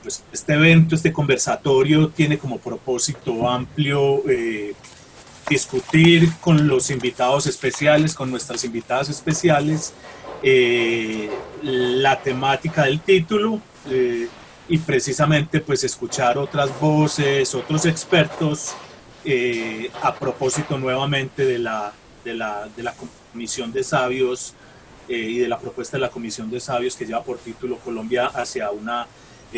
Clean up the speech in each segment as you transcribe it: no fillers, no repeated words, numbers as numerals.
Pues este evento, este conversatorio tiene como propósito amplio discutir con los invitados especiales, con nuestras invitadas especiales, la temática del título y precisamente pues escuchar otras voces, otros expertos a propósito nuevamente de la Comisión de Sabios y de la propuesta de la Comisión de Sabios que lleva por título Colombia hacia una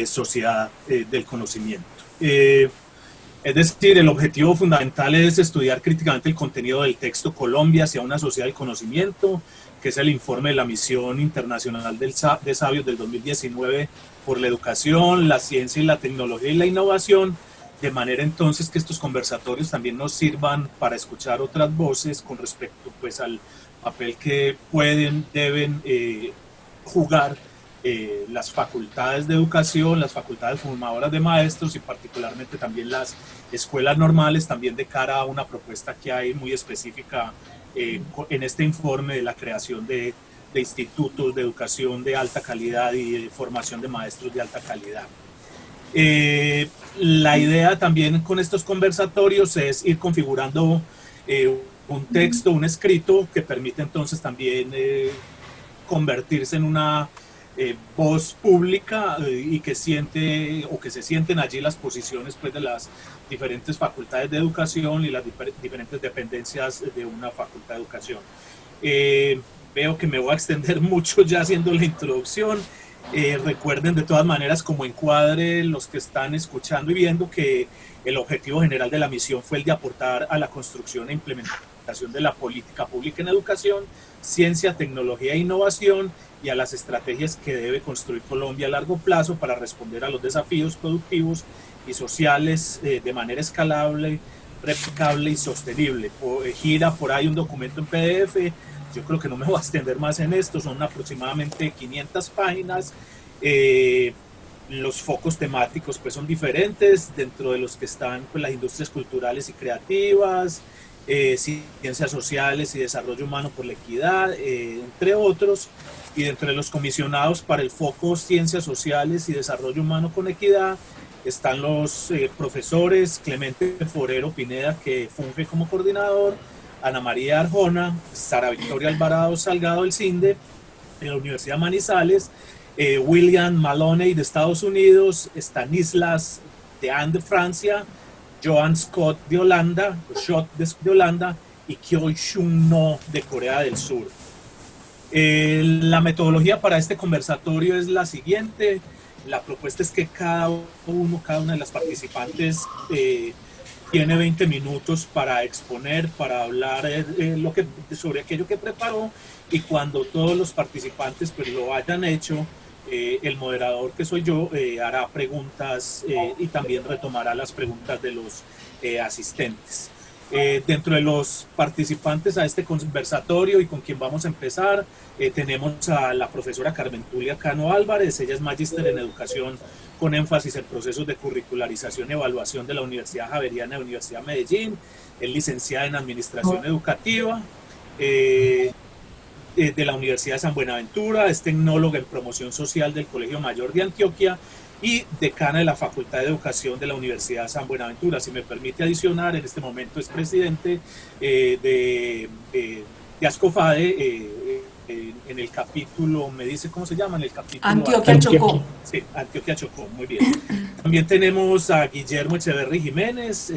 sociedad del conocimiento. Es decir, el objetivo fundamental es estudiar críticamente el contenido del texto Colombia hacia una sociedad del conocimiento, que es el informe de la Misión Internacional de Sabios del 2019 por la educación, la ciencia y la tecnología y la innovación, de manera entonces que estos conversatorios también nos sirvan para escuchar otras voces con respecto pues al papel que pueden, deben jugar las facultades de educación, las facultades formadoras de maestros y particularmente también las escuelas normales, también de cara a una propuesta que hay muy específica en este informe de la creación de institutos de educación de alta calidad y de formación de maestros de alta calidad. La idea también con estos conversatorios es ir configurando un texto, un escrito que permite entonces también convertirse en una voz pública y que siente o que se sienten allí las posiciones pues, de las diferentes facultades de educación y las diferentes dependencias de una facultad de educación. Veo que me voy a extender mucho ya haciendo la introducción. Recuerden de todas maneras como encuadre los que están escuchando y viendo que el objetivo general de la misión fue el de aportar a la construcción e implementación de la política pública en educación, ciencia, tecnología e innovación y a las estrategias que debe construir Colombia a largo plazo para responder a los desafíos productivos y sociales de manera escalable, replicable y sostenible. Gira por ahí un documento en PDF. Yo creo que no me voy a extender más en esto, son aproximadamente 500 páginas. Los focos temáticos pues son diferentes, dentro de los que están pues, las industrias culturales y creativas, ciencias sociales y desarrollo humano por la equidad, entre otros, y dentro de los comisionados para el foco ciencias sociales y desarrollo humano con equidad están los profesores Clemente Forero Pineda, que funge como coordinador, Ana María Arjona, Sara Victoria Alvarado Salgado del CINDE, de la Universidad Manizales, William Maloney de Estados Unidos, Stanislas Dehaene de Francia, Joan Scott de Holanda, y Kyo Shun No de Corea del Sur. La metodología para este conversatorio es la siguiente. La propuesta es que cada una de las participantes tiene 20 minutos para exponer, para hablar sobre aquello que preparó, y cuando todos los participantes pues, lo hayan hecho, el moderador, que soy yo, hará preguntas y también retomará las preguntas de los asistentes. Dentro de los participantes a este conversatorio y con quien vamos a empezar, tenemos a la profesora Carmen Tulia Cano Álvarez. Ella es magíster en educación con énfasis en procesos de curricularización y evaluación de la Universidad Javeriana de la Universidad de Medellín. Es licenciada en administración educativa de la Universidad de San Buenaventura, es tecnóloga en promoción social del Colegio Mayor de Antioquia y decana de la Facultad de Educación de la Universidad de San Buenaventura. Si me permite adicionar, en este momento es presidente de Ascofade, en el capítulo, me dice cómo se llama, en el capítulo Antioquia Chocó. Sí, Antioquia Chocó, muy bien. También tenemos a Guillermo Echeverry Jiménez.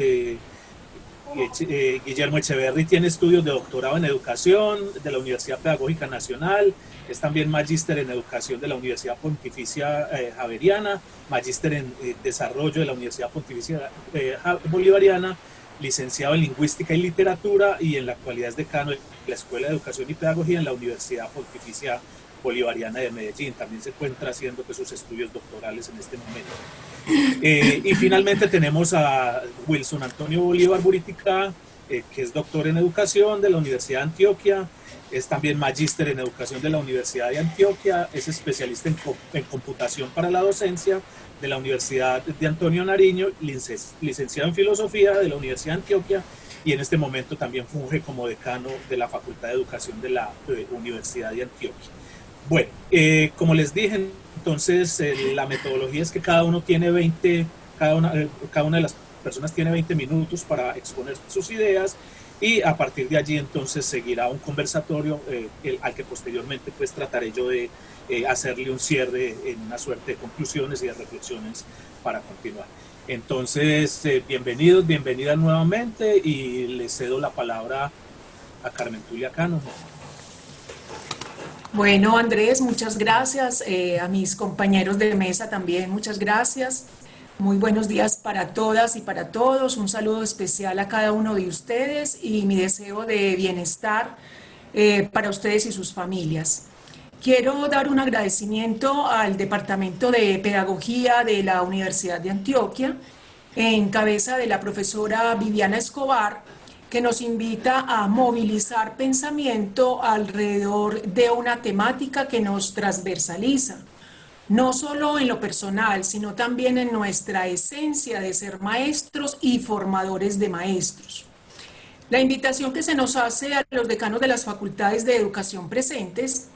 Guillermo Echeverry tiene estudios de doctorado en educación de la Universidad Pedagógica Nacional, es también magíster en educación de la Universidad Pontificia Javeriana, magíster en desarrollo de la Universidad Pontificia Bolivariana, licenciado en lingüística y literatura, y en la actualidad es decano de la Escuela de Educación y Pedagogía en la Universidad Pontificia Bolivariana de Medellín. También se encuentra haciendo pues, sus estudios doctorales en este momento. Y finalmente tenemos a Wilson Antonio Bolívar Buritica, que es doctor en educación de la Universidad de Antioquia, es también magíster en educación de la Universidad de Antioquia, es especialista en computación para la docencia de la Universidad de Antonio Nariño, licenciado en filosofía de la Universidad de Antioquia, y en este momento también funge como decano de la Facultad de Educación de la Universidad de Antioquia. Bueno, como les dije, entonces la metodología es que cada uno tiene 20, cada una de las personas tiene 20 minutos para exponer sus ideas, y a partir de allí entonces seguirá un conversatorio al que posteriormente pues trataré yo de hacerle un cierre en una suerte de conclusiones y de reflexiones para continuar. Entonces, bienvenidos, bienvenidas nuevamente, y le cedo la palabra a Carmen Tulia Cano. Bueno, Andrés, muchas gracias. A mis compañeros de mesa también, muchas gracias. Muy buenos días para todas y para todos. Un saludo especial a cada uno de ustedes y mi deseo de bienestar para ustedes y sus familias. Quiero dar un agradecimiento al Departamento de Pedagogía de la Universidad de Antioquia, en cabeza de la profesora Viviana Escobar, que nos invita a movilizar pensamiento alrededor de una temática que nos transversaliza, no solo en lo personal, sino también en nuestra esencia de ser maestros y formadores de maestros. La invitación que se nos hace a los decanos de las facultades de educación presentes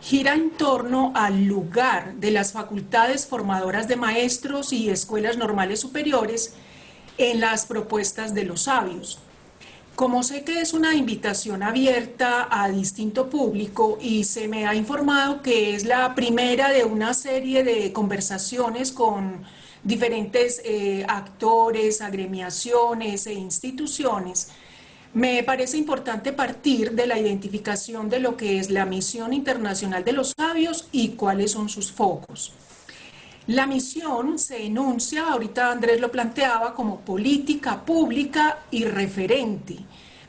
gira en torno al lugar de las facultades formadoras de maestros y escuelas normales superiores en las propuestas de los sabios. Como sé que es una invitación abierta a distinto público y se me ha informado que es la primera de una serie de conversaciones con diferentes actores, agremiaciones e instituciones, me parece importante partir de la identificación de lo que es la misión internacional de los sabios y cuáles son sus focos. La misión se enuncia, ahorita Andrés lo planteaba, como política pública y referente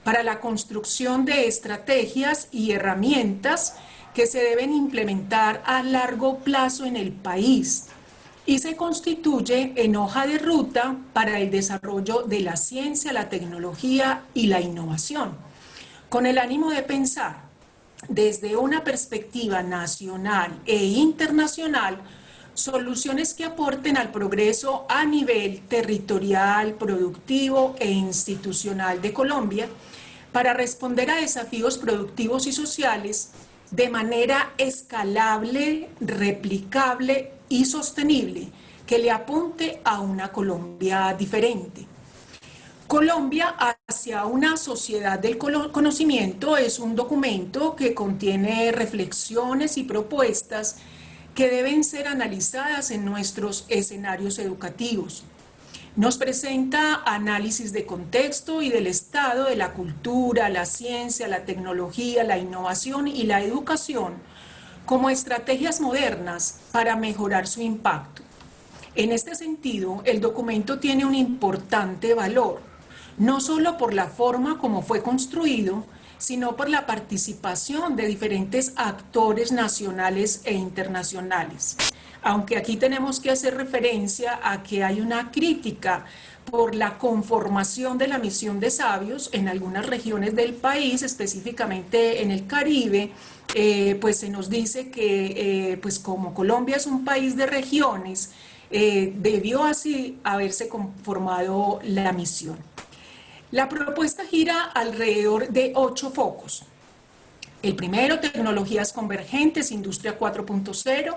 para la construcción de estrategias y herramientas que se deben implementar a largo plazo en el país, y se constituye en hoja de ruta para el desarrollo de la ciencia, la tecnología y la innovación, con el ánimo de pensar desde una perspectiva nacional e internacional soluciones que aporten al progreso a nivel territorial, productivo e institucional de Colombia, para responder a desafíos productivos y sociales de manera escalable, replicable y sostenible, que le apunte a una Colombia diferente. Colombia hacia una sociedad del conocimiento es un documento que contiene reflexiones y propuestas que deben ser analizadas en nuestros escenarios educativos. Nos presenta análisis de contexto y del estado de la cultura, la ciencia, la tecnología, la innovación y la educación como estrategias modernas para mejorar su impacto. En este sentido, el documento tiene un importante valor, no solo por la forma como fue construido, sino por la participación de diferentes actores nacionales e internacionales. Aunque aquí tenemos que hacer referencia a que hay una crítica por la conformación de la misión de sabios en algunas regiones del país, específicamente en el Caribe, pues se nos dice que pues como Colombia es un país de regiones, debió así haberse conformado la misión. La propuesta gira alrededor de 8 focos. El primero, tecnologías convergentes, industria 4.0,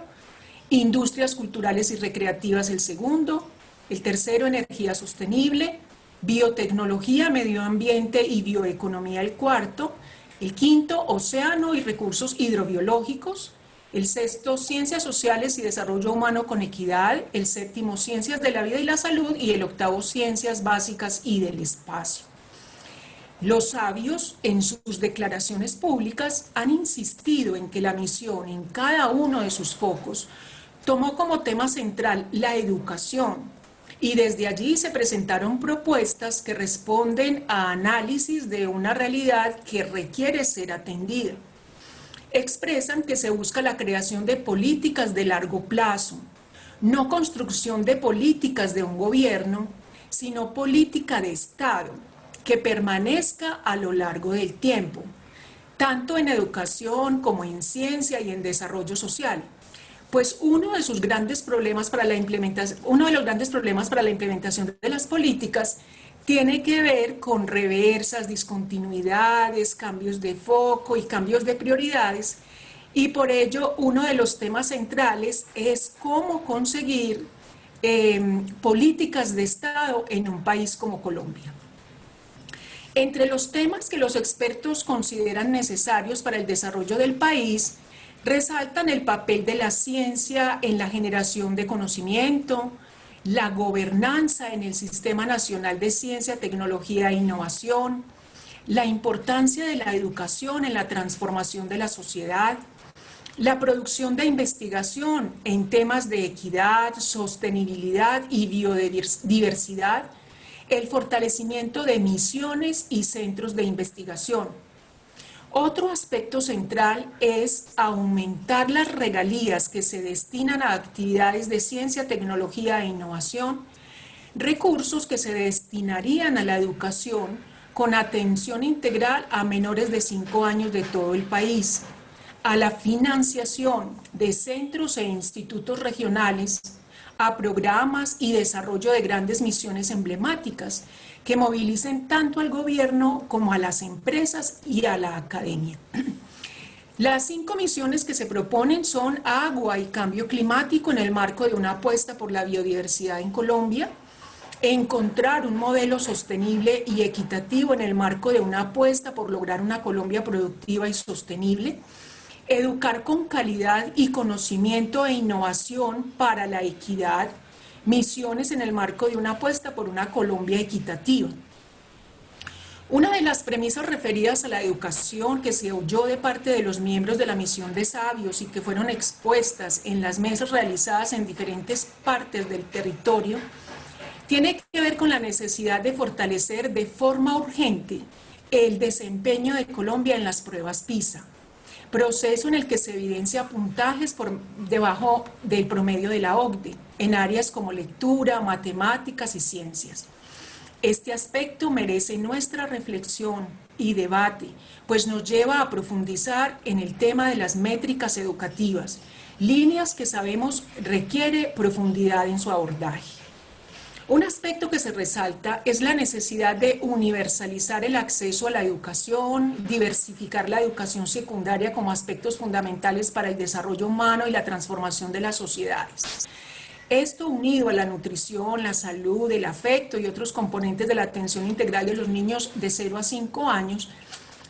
industrias culturales y recreativas el segundo, el tercero, energía sostenible, biotecnología, medio ambiente y bioeconomía el cuarto, el quinto, océano y recursos hidrobiológicos, el sexto, ciencias sociales y desarrollo humano con equidad, el séptimo, ciencias de la vida y la salud, y el octavo, ciencias básicas y del espacio. Los sabios, en sus declaraciones públicas, han insistido en que la misión en cada uno de sus focos tomó como tema central la educación, y desde allí se presentaron propuestas que responden a análisis de una realidad que requiere ser atendida. Expresan que se busca la creación de políticas de largo plazo, no construcción de políticas de un gobierno, sino política de Estado, que permanezca a lo largo del tiempo, tanto en educación como en ciencia y en desarrollo social. Pues uno de los grandes problemas para la implementación de las políticas tiene que ver con reversas, discontinuidades, cambios de foco y cambios de prioridades, Y por ello, uno de los temas centrales es cómo conseguir políticas de Estado en un país como Colombia. Entre los temas que los expertos consideran necesarios para el desarrollo del país, resaltan el papel de la ciencia en la generación de conocimiento, la gobernanza en el Sistema Nacional de Ciencia, Tecnología e Innovación, la importancia de la educación en la transformación de la sociedad, la producción de investigación en temas de equidad, sostenibilidad y biodiversidad, el fortalecimiento de misiones y centros de investigación. Otro aspecto central es aumentar las regalías que se destinan a actividades de ciencia, tecnología e innovación, recursos que se destinarían a la educación con atención integral a menores de 5 años de todo el país, a la financiación de centros e institutos regionales, a programas y desarrollo de grandes misiones emblemáticas que movilicen tanto al gobierno como a las empresas y a la academia. Las 5 misiones que se proponen son agua y cambio climático en el marco de una apuesta por la biodiversidad en Colombia, encontrar un modelo sostenible y equitativo en el marco de una apuesta por lograr una Colombia productiva y sostenible, educar con calidad y conocimiento e innovación para la equidad, misiones en el marco de una apuesta por una Colombia equitativa. Una de las premisas referidas a la educación que se oyó de parte de los miembros de la misión de sabios y que fueron expuestas en las mesas realizadas en diferentes partes del territorio, tiene que ver con la necesidad de fortalecer de forma urgente el desempeño de Colombia en las pruebas PISA, proceso en el que se evidencia puntajes por debajo del promedio de la OCDE, en áreas como lectura, matemáticas y ciencias. Este aspecto merece nuestra reflexión y debate, pues nos lleva a profundizar en el tema de las métricas educativas, líneas que sabemos requiere profundidad en su abordaje. Un aspecto que se resalta es la necesidad de universalizar el acceso a la educación, diversificar la educación secundaria como aspectos fundamentales para el desarrollo humano y la transformación de las sociedades. Esto unido a la nutrición, la salud, el afecto y otros componentes de la atención integral de los niños de 0 a 5 años,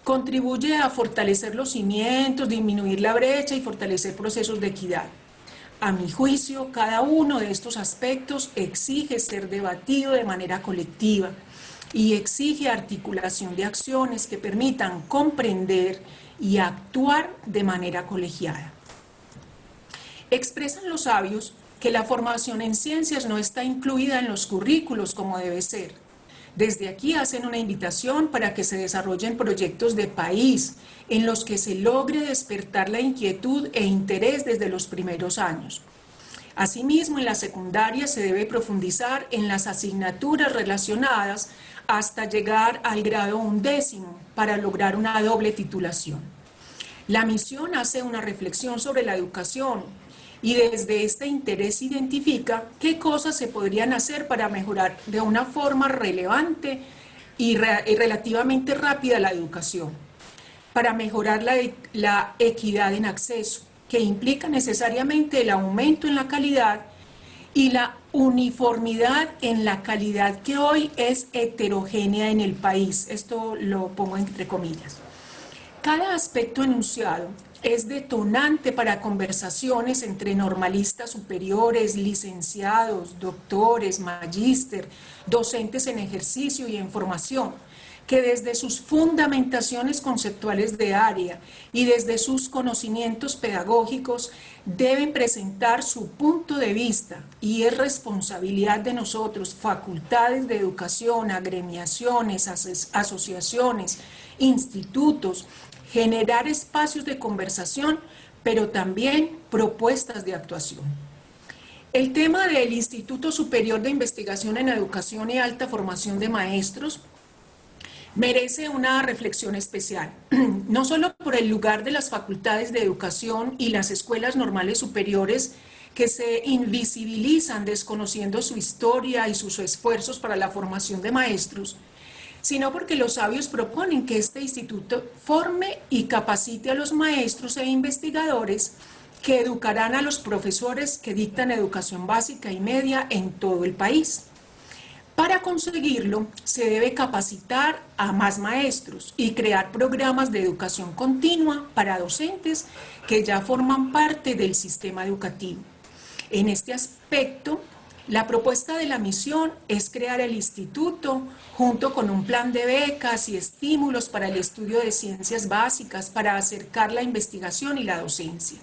contribuye a fortalecer los cimientos, disminuir la brecha y fortalecer procesos de equidad. A mi juicio, cada uno de estos aspectos exige ser debatido de manera colectiva y exige articulación de acciones que permitan comprender y actuar de manera colegiada. Expresan los sabios que la formación en ciencias no está incluida en los currículos como debe ser. Desde aquí hacen una invitación para que se desarrollen proyectos de país en los que se logre despertar la inquietud e interés desde los primeros años. Asimismo, en la secundaria se debe profundizar en las asignaturas relacionadas hasta llegar al grado 11º para lograr una doble titulación. La misión hace una reflexión sobre la educación y desde este interés identifica qué cosas se podrían hacer para mejorar de una forma relevante y relativamente rápida la educación, para mejorar la equidad en acceso, que implica necesariamente el aumento en la calidad y la uniformidad en la calidad que hoy es heterogénea en el país. Esto lo pongo entre comillas. Cada aspecto enunciado es detonante para conversaciones entre normalistas superiores, licenciados, doctores, magíster, docentes en ejercicio y en formación, que desde sus fundamentaciones conceptuales de área y desde sus conocimientos pedagógicos deben presentar su punto de vista, y es responsabilidad de nosotros, facultades de educación, agremiaciones, asociaciones, institutos, generar espacios de conversación, pero también propuestas de actuación. El tema del Instituto Superior de Investigación en Educación y Alta Formación de Maestros merece una reflexión especial, no solo por el lugar de las facultades de educación y las escuelas normales superiores que se invisibilizan desconociendo su historia y sus esfuerzos para la formación de maestros, sino porque los sabios proponen que este instituto forme y capacite a los maestros e investigadores que educarán a los profesores que dictan educación básica y media en todo el país. Para conseguirlo, se debe capacitar a más maestros y crear programas de educación continua para docentes que ya forman parte del sistema educativo. En este aspecto, la propuesta de la misión es crear el instituto junto con un plan de becas y estímulos para el estudio de ciencias básicas para acercar la investigación y la docencia.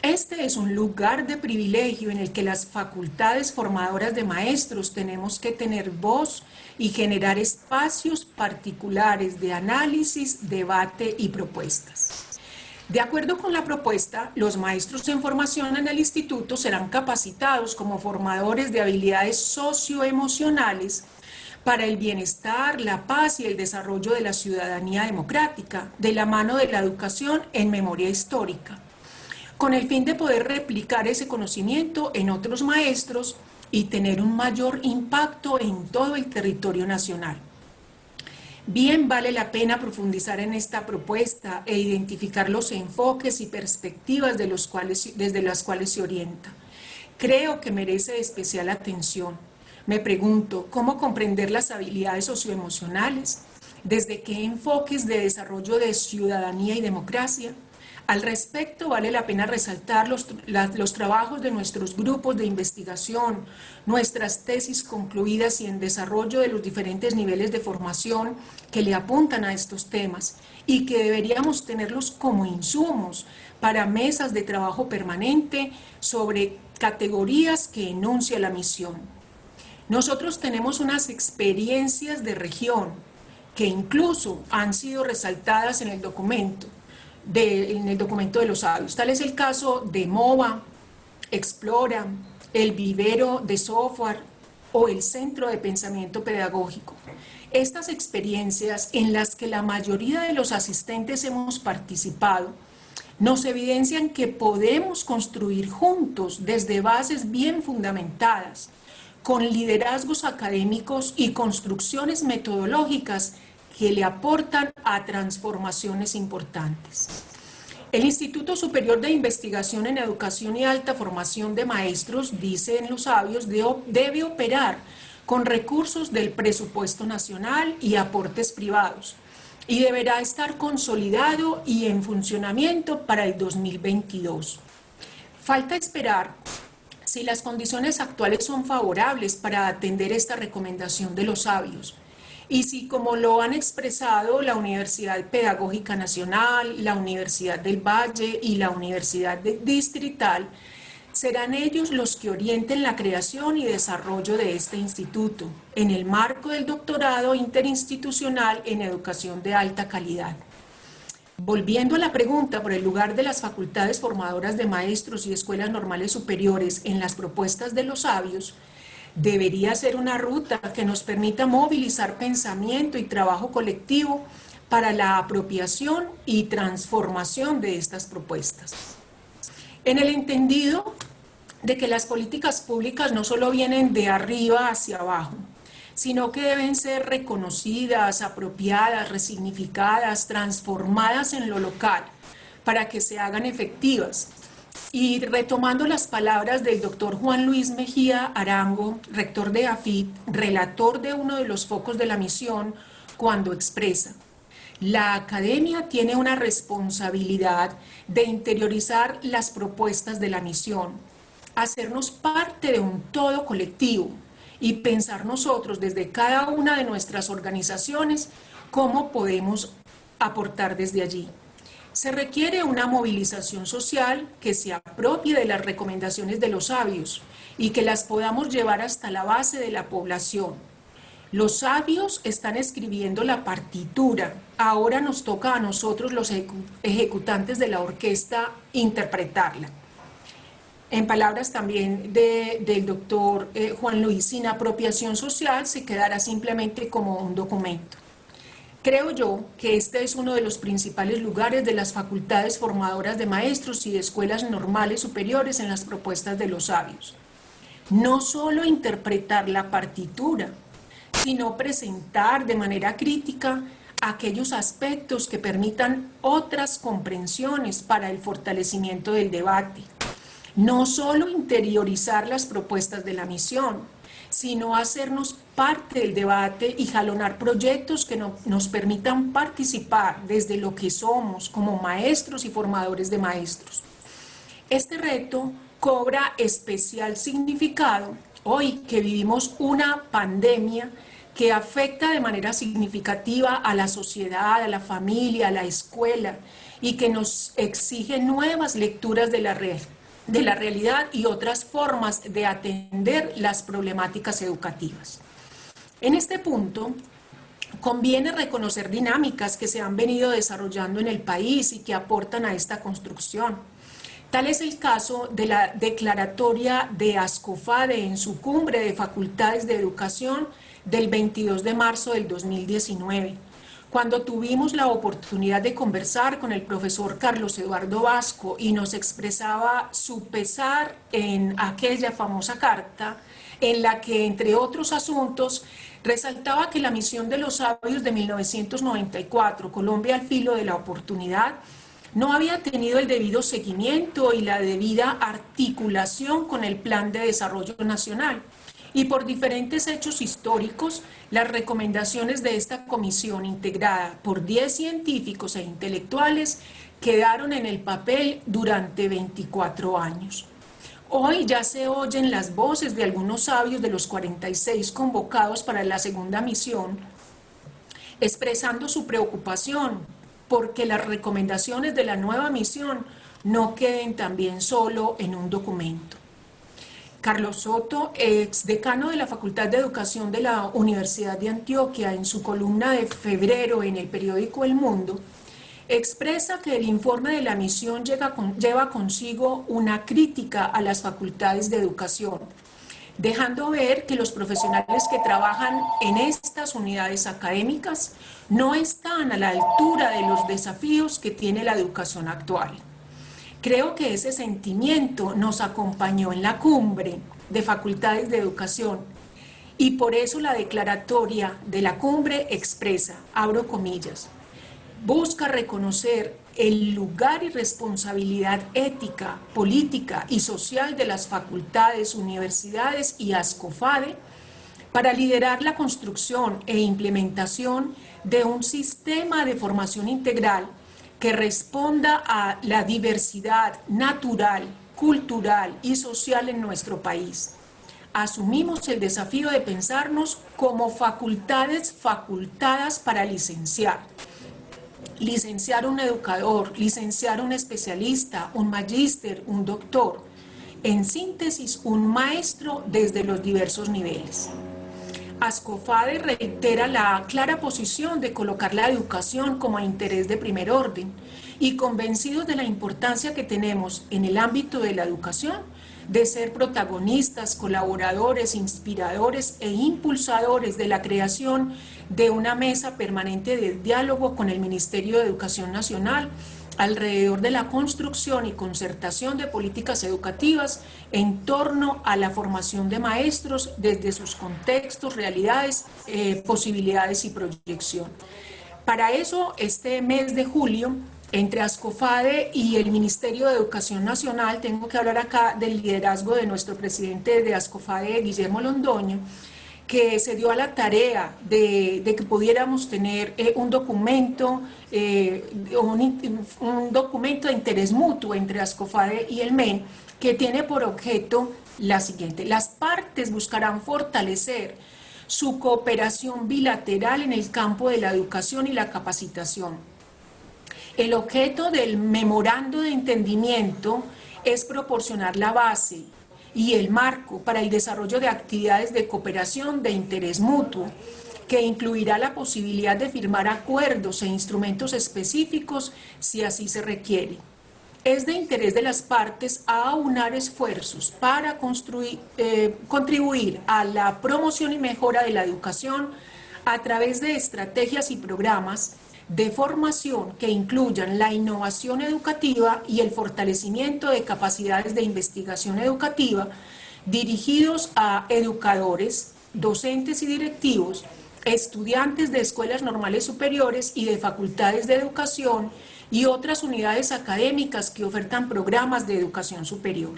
Este es un lugar de privilegio en el que las facultades formadoras de maestros tenemos que tener voz y generar espacios particulares de análisis, debate y propuestas. De acuerdo con la propuesta, los maestros en formación en el instituto serán capacitados como formadores de habilidades socioemocionales para el bienestar, la paz y el desarrollo de la ciudadanía democrática, de la mano de la educación en memoria histórica, con el fin de poder replicar ese conocimiento en otros maestros y tener un mayor impacto en todo el territorio nacional. Bien vale la pena profundizar en esta propuesta e identificar los enfoques y perspectivas desde las cuales se orienta. Creo que merece especial atención. Me pregunto, ¿cómo comprender las habilidades socioemocionales? ¿Desde qué enfoques de desarrollo de ciudadanía y democracia? Al respecto, vale la pena resaltar los trabajos de nuestros grupos de investigación, nuestras tesis concluidas y en desarrollo de los diferentes niveles de formación que le apuntan a estos temas y que deberíamos tenerlos como insumos para mesas de trabajo permanente sobre categorías que enuncia la misión. Nosotros tenemos unas experiencias de región que incluso han sido resaltadas en el documento de los sabios. Tal es el caso de MOVA, Explora, el vivero de software o el centro de pensamiento pedagógico. Estas experiencias en las que la mayoría de los asistentes hemos participado nos evidencian que podemos construir juntos desde bases bien fundamentadas, con liderazgos académicos y construcciones metodológicas que le aportan a transformaciones importantes. El Instituto Superior de Investigación en Educación y Alta Formación de Maestros, dicen los sabios, debe operar con recursos del presupuesto nacional y aportes privados, y deberá estar consolidado y en funcionamiento para el 2022. Falta esperar si las condiciones actuales son favorables para atender esta recomendación de los sabios, y si, como lo han expresado la Universidad Pedagógica Nacional, la Universidad del Valle y la Universidad Distrital, serán ellos los que orienten la creación y desarrollo de este instituto, en el marco del doctorado interinstitucional en educación de alta calidad. Volviendo a la pregunta por el lugar de las facultades formadoras de maestros y escuelas normales superiores en las propuestas de los sabios, debería ser una ruta que nos permita movilizar pensamiento y trabajo colectivo para la apropiación y transformación de estas propuestas. En el entendido de que las políticas públicas no solo vienen de arriba hacia abajo, sino que deben ser reconocidas, apropiadas, resignificadas, transformadas en lo local para que se hagan efectivas. Y retomando las palabras del doctor Juan Luis Mejía Arango, rector de AFIT, relator de uno de los focos de la misión, cuando expresa: la academia tiene una responsabilidad de interiorizar las propuestas de la misión, hacernos parte de un todo colectivo y pensar nosotros desde cada una de nuestras organizaciones cómo podemos aportar desde allí. Se requiere una movilización social que se apropie de las recomendaciones de los sabios y que las podamos llevar hasta la base de la población. Los sabios están escribiendo la partitura, ahora nos toca a nosotros los ejecutantes de la orquesta interpretarla. En palabras también del doctor Juan Luis, sin apropiación social se quedará simplemente como un documento. Creo yo que este es uno de los principales lugares de las facultades formadoras de maestros y de escuelas normales superiores en las propuestas de los sabios. No solo interpretar la partitura, sino presentar de manera crítica aquellos aspectos que permitan otras comprensiones para el fortalecimiento del debate. No solo interiorizar las propuestas de la misión, sino hacernos parte del debate y jalonar proyectos que nos permitan participar desde lo que somos como maestros y formadores de maestros. Este reto cobra especial significado hoy que vivimos una pandemia que afecta de manera significativa a la sociedad, a la familia, a la escuela, y que nos exige nuevas lecturas de la realidad y otras formas de atender las problemáticas educativas. En este punto, conviene reconocer dinámicas que se han venido desarrollando en el país y que aportan a esta construcción. Tal es el caso de la declaratoria de Ascofade en su cumbre de facultades de educación del 22 de marzo del 2019, cuando tuvimos la oportunidad de conversar con el profesor Carlos Eduardo Vasco y nos expresaba su pesar en aquella famosa carta en la que, entre otros asuntos, resaltaba que la misión de los sabios de 1994, Colombia al filo de la oportunidad, no había tenido el debido seguimiento y la debida articulación con el Plan de Desarrollo Nacional. Y por diferentes hechos históricos, las recomendaciones de esta comisión, integrada por 10 científicos e intelectuales, quedaron en el papel durante 24 años. Hoy ya se oyen las voces de algunos sabios de los 46 convocados para la segunda misión, expresando su preocupación porque las recomendaciones de la nueva misión no queden también solo en un documento. Carlos Soto, exdecano de la Facultad de Educación de la Universidad de Antioquia, en su columna de febrero en el periódico El Mundo, expresa que el informe de la misión lleva consigo una crítica a las facultades de educación, dejando ver que los profesionales que trabajan en estas unidades académicas no están a la altura de los desafíos que tiene la educación actual. Creo que ese sentimiento nos acompañó en la cumbre de facultades de educación y por eso la declaratoria de la cumbre expresa, abro comillas, busca reconocer el lugar y responsabilidad ética, política y social de las facultades, universidades y Ascofade para liderar la construcción e implementación de un sistema de formación integral que responda a la diversidad natural, cultural y social en nuestro país. Asumimos el desafío de pensarnos como facultades facultadas para licenciar un educador, licenciar un especialista, un magíster, un doctor, en síntesis, un maestro desde los diversos niveles. Ascofade reitera la clara posición de colocar la educación como interés de primer orden y convencidos de la importancia que tenemos en el ámbito de la educación de ser protagonistas, colaboradores, inspiradores e impulsadores de la creación de una mesa permanente de diálogo con el Ministerio de Educación Nacional alrededor de la construcción y concertación de políticas educativas en torno a la formación de maestros desde sus contextos, realidades, posibilidades y proyección. Para eso, este mes de julio, entre Ascofade y el Ministerio de Educación Nacional, tengo que hablar acá del liderazgo de nuestro presidente de Ascofade, Guillermo Londoño, que se dio a la tarea de que pudiéramos tener un documento de interés mutuo entre Ascofade y el MEN, que tiene por objeto la siguiente: las partes buscarán fortalecer su cooperación bilateral en el campo de la educación y la capacitación. El objeto del memorando de entendimiento es proporcionar la base y el marco para el desarrollo de actividades de cooperación de interés mutuo, que incluirá la posibilidad de firmar acuerdos e instrumentos específicos si así se requiere. Es de interés de las partes aunar esfuerzos para contribuir a la promoción y mejora de la educación a través de estrategias y programas de formación que incluyan la innovación educativa y el fortalecimiento de capacidades de investigación educativa dirigidos a educadores, docentes y directivos estudiantes de escuelas normales superiores y de facultades de educación y otras unidades académicas que ofertan programas de educación superior.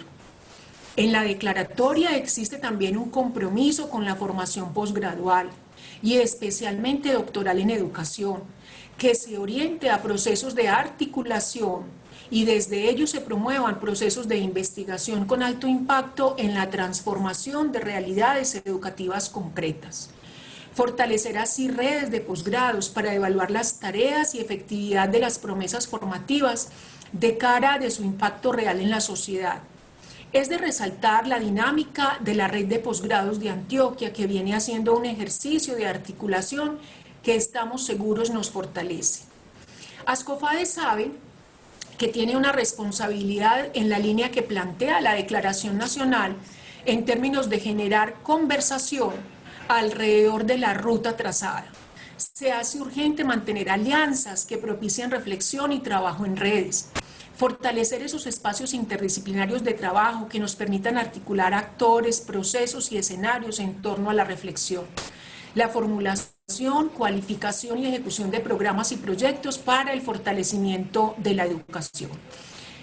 En la declaratoria existe también un compromiso con la formación posgradual y especialmente doctoral en educación, que se oriente a procesos de articulación y desde ellos se promuevan procesos de investigación con alto impacto en la transformación de realidades educativas concretas. Fortalecer así redes de posgrados para evaluar las tareas y efectividad de las promesas formativas de cara de su impacto real en la sociedad. Es de resaltar la dinámica de la red de posgrados de Antioquia, que viene haciendo un ejercicio de articulación que estamos seguros nos fortalece. Ascofade sabe que tiene una responsabilidad en la línea que plantea la Declaración Nacional en términos de generar conversación alrededor de la ruta trazada. Se hace urgente mantener alianzas que propicien reflexión y trabajo en redes, fortalecer esos espacios interdisciplinarios de trabajo que nos permitan articular actores, procesos y escenarios en torno a la reflexión, la formulación, cualificación y ejecución de programas y proyectos para el fortalecimiento de la educación.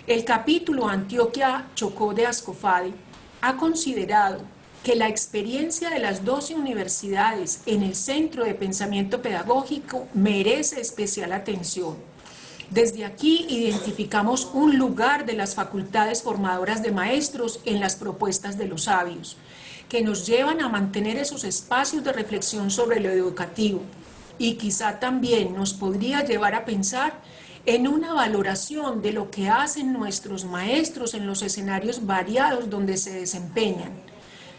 El capítulo Antioquia Chocó de Ascofade ha considerado que la experiencia de las 12 universidades en el Centro de Pensamiento Pedagógico merece especial atención. Desde aquí identificamos un lugar de las facultades formadoras de maestros en las propuestas de los sabios, que nos llevan a mantener esos espacios de reflexión sobre lo educativo y quizá también nos podría llevar a pensar en una valoración de lo que hacen nuestros maestros en los escenarios variados donde se desempeñan.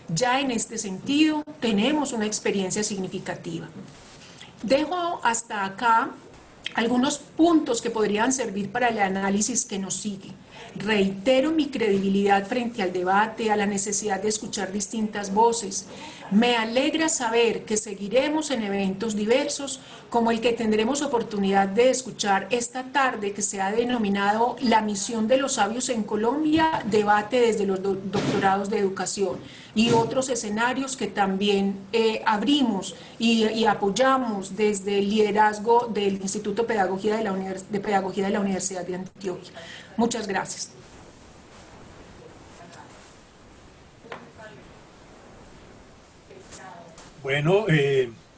Ya en este sentido tenemos una experiencia significativa. Dejo hasta acá algunos puntos que podrían servir para el análisis que nos sigue. Reitero mi credibilidad frente al debate, a la necesidad de escuchar distintas voces. Me alegra saber que seguiremos en eventos diversos, como el que tendremos oportunidad de escuchar esta tarde, que se ha denominado La misión de los sabios en Colombia, debate desde los doctorados de educación, y otros escenarios que también abrimos y apoyamos desde el liderazgo del Instituto de Pedagogía de la Universidad de Antioquia. Muchas gracias. Bueno,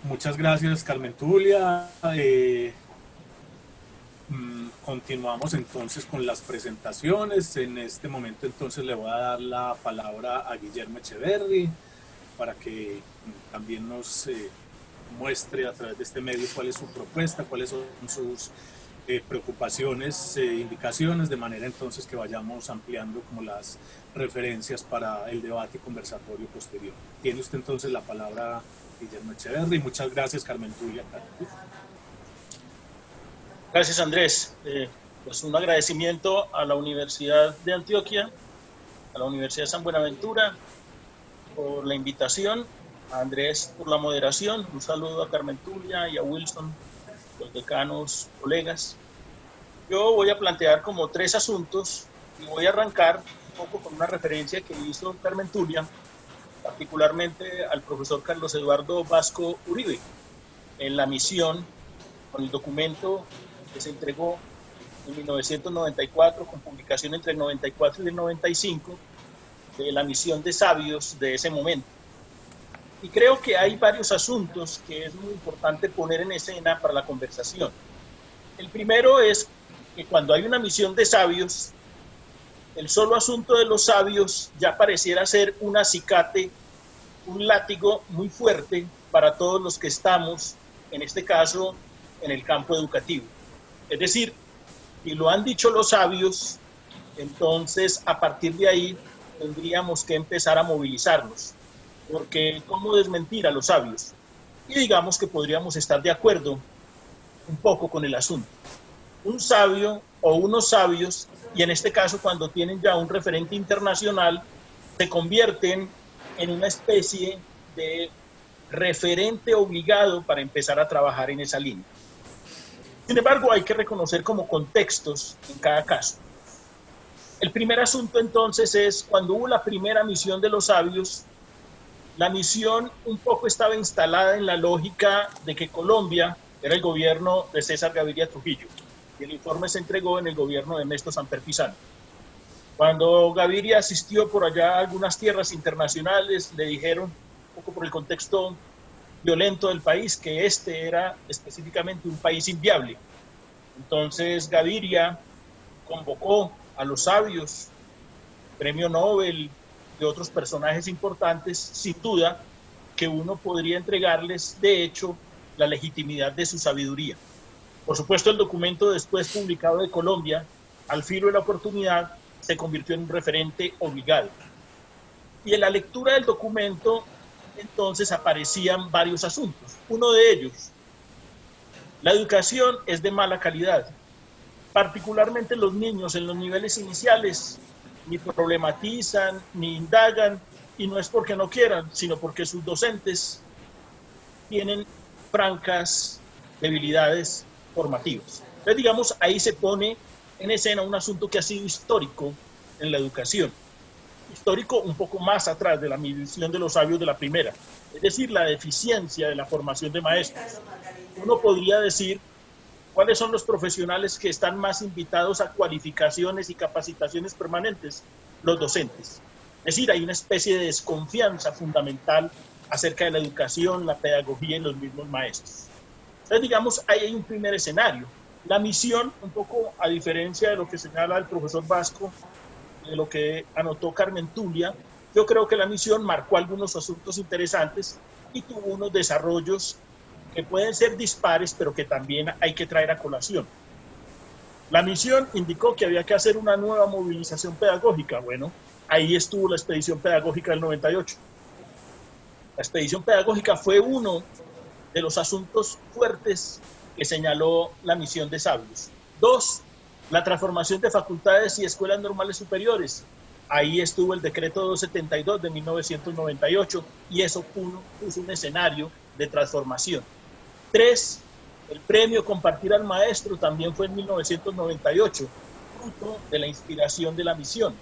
muchas gracias, Carmen Tulia. Continuamos entonces con las presentaciones. En este momento entonces le voy a dar la palabra a Guillermo Echeverry para que también nos muestre a través de este medio cuál es su propuesta, cuáles son sus preocupaciones, indicaciones, de manera entonces que vayamos ampliando como las referencias para el debate y conversatorio posterior. Tiene usted entonces la palabra, Guillermo Echeverry. Muchas gracias, Carmen Tulia. Gracias, Andrés. Pues un agradecimiento a la Universidad de Antioquia, a la Universidad de San Buenaventura por la invitación, a Andrés por la moderación, un saludo a Carmen Tulia y a Wilson, los decanos, colegas. Yo voy a plantear como 3 asuntos y voy a arrancar un poco con una referencia que hizo Carmen Tulia, particularmente al profesor Carlos Eduardo Vasco Uribe, en la misión, con el documento que se entregó en 1994, con publicación entre el 94 y el 95, de la misión de sabios de ese momento. Y creo que hay varios asuntos que es muy importante poner en escena para la conversación. El primero es que cuando hay una misión de sabios, el solo asunto de los sabios ya pareciera ser un acicate, un látigo muy fuerte para todos los que estamos, en este caso, en el campo educativo. Es decir, si lo han dicho los sabios, entonces a partir de ahí tendríamos que empezar a movilizarnos. Porque ¿cómo desmentir a los sabios? Y digamos que podríamos estar de acuerdo un poco con el asunto. Un sabio o unos sabios, y en este caso cuando tienen ya un referente internacional, se convierten en una especie de referente obligado para empezar a trabajar en esa línea. Sin embargo, hay que reconocer como contextos en cada caso. El primer asunto entonces es cuando hubo la primera misión de los sabios, La misión un poco estaba instalada en la lógica de que Colombia era el gobierno de César Gaviria Trujillo y el informe se entregó en el gobierno de Ernesto Samper Pizano. Cuando Gaviria asistió por allá a algunas tierras internacionales, le dijeron, un poco por el contexto violento del país, que este era específicamente un país inviable. Entonces Gaviria convocó a los sabios, premio Nobel, de otros personajes importantes, sin duda que uno podría entregarles, de hecho, la legitimidad de su sabiduría. Por supuesto, el documento después publicado de Colombia, al filo de la oportunidad, se convirtió en un referente obligado. Y en la lectura del documento, entonces, aparecían varios asuntos. Uno de ellos, la educación es de mala calidad. Particularmente los niños en los niveles iniciales ni problematizan, ni indagan, y no es porque no quieran, sino porque sus docentes tienen francas debilidades formativas. Entonces, digamos, ahí se pone en escena un asunto que ha sido histórico en la educación. Histórico un poco más atrás de la misión de los sabios de la primera, es decir, la deficiencia de la formación de maestros. Uno podría decir, ¿cuáles son los profesionales que están más invitados a cualificaciones y capacitaciones permanentes? Los docentes. Es decir, hay una especie de desconfianza fundamental acerca de la educación, la pedagogía y los mismos maestros. Entonces, digamos, ahí hay un primer escenario. La misión, un poco a diferencia de lo que señala el profesor Vasco, de lo que anotó Carmen Tulia, yo creo que la misión marcó algunos asuntos interesantes y tuvo unos desarrollos que pueden ser dispares, pero que también hay que traer a colación. La misión indicó que había que hacer una nueva movilización pedagógica. Bueno, ahí estuvo la expedición pedagógica del 98. La expedición pedagógica fue uno de los asuntos fuertes que señaló la misión de sabios. 2, la transformación de facultades y escuelas normales superiores. Ahí estuvo el decreto 272 de 1998 y eso puso un escenario de transformación. 3, el premio Compartir al Maestro también fue en 1998, fruto de la inspiración de la misión.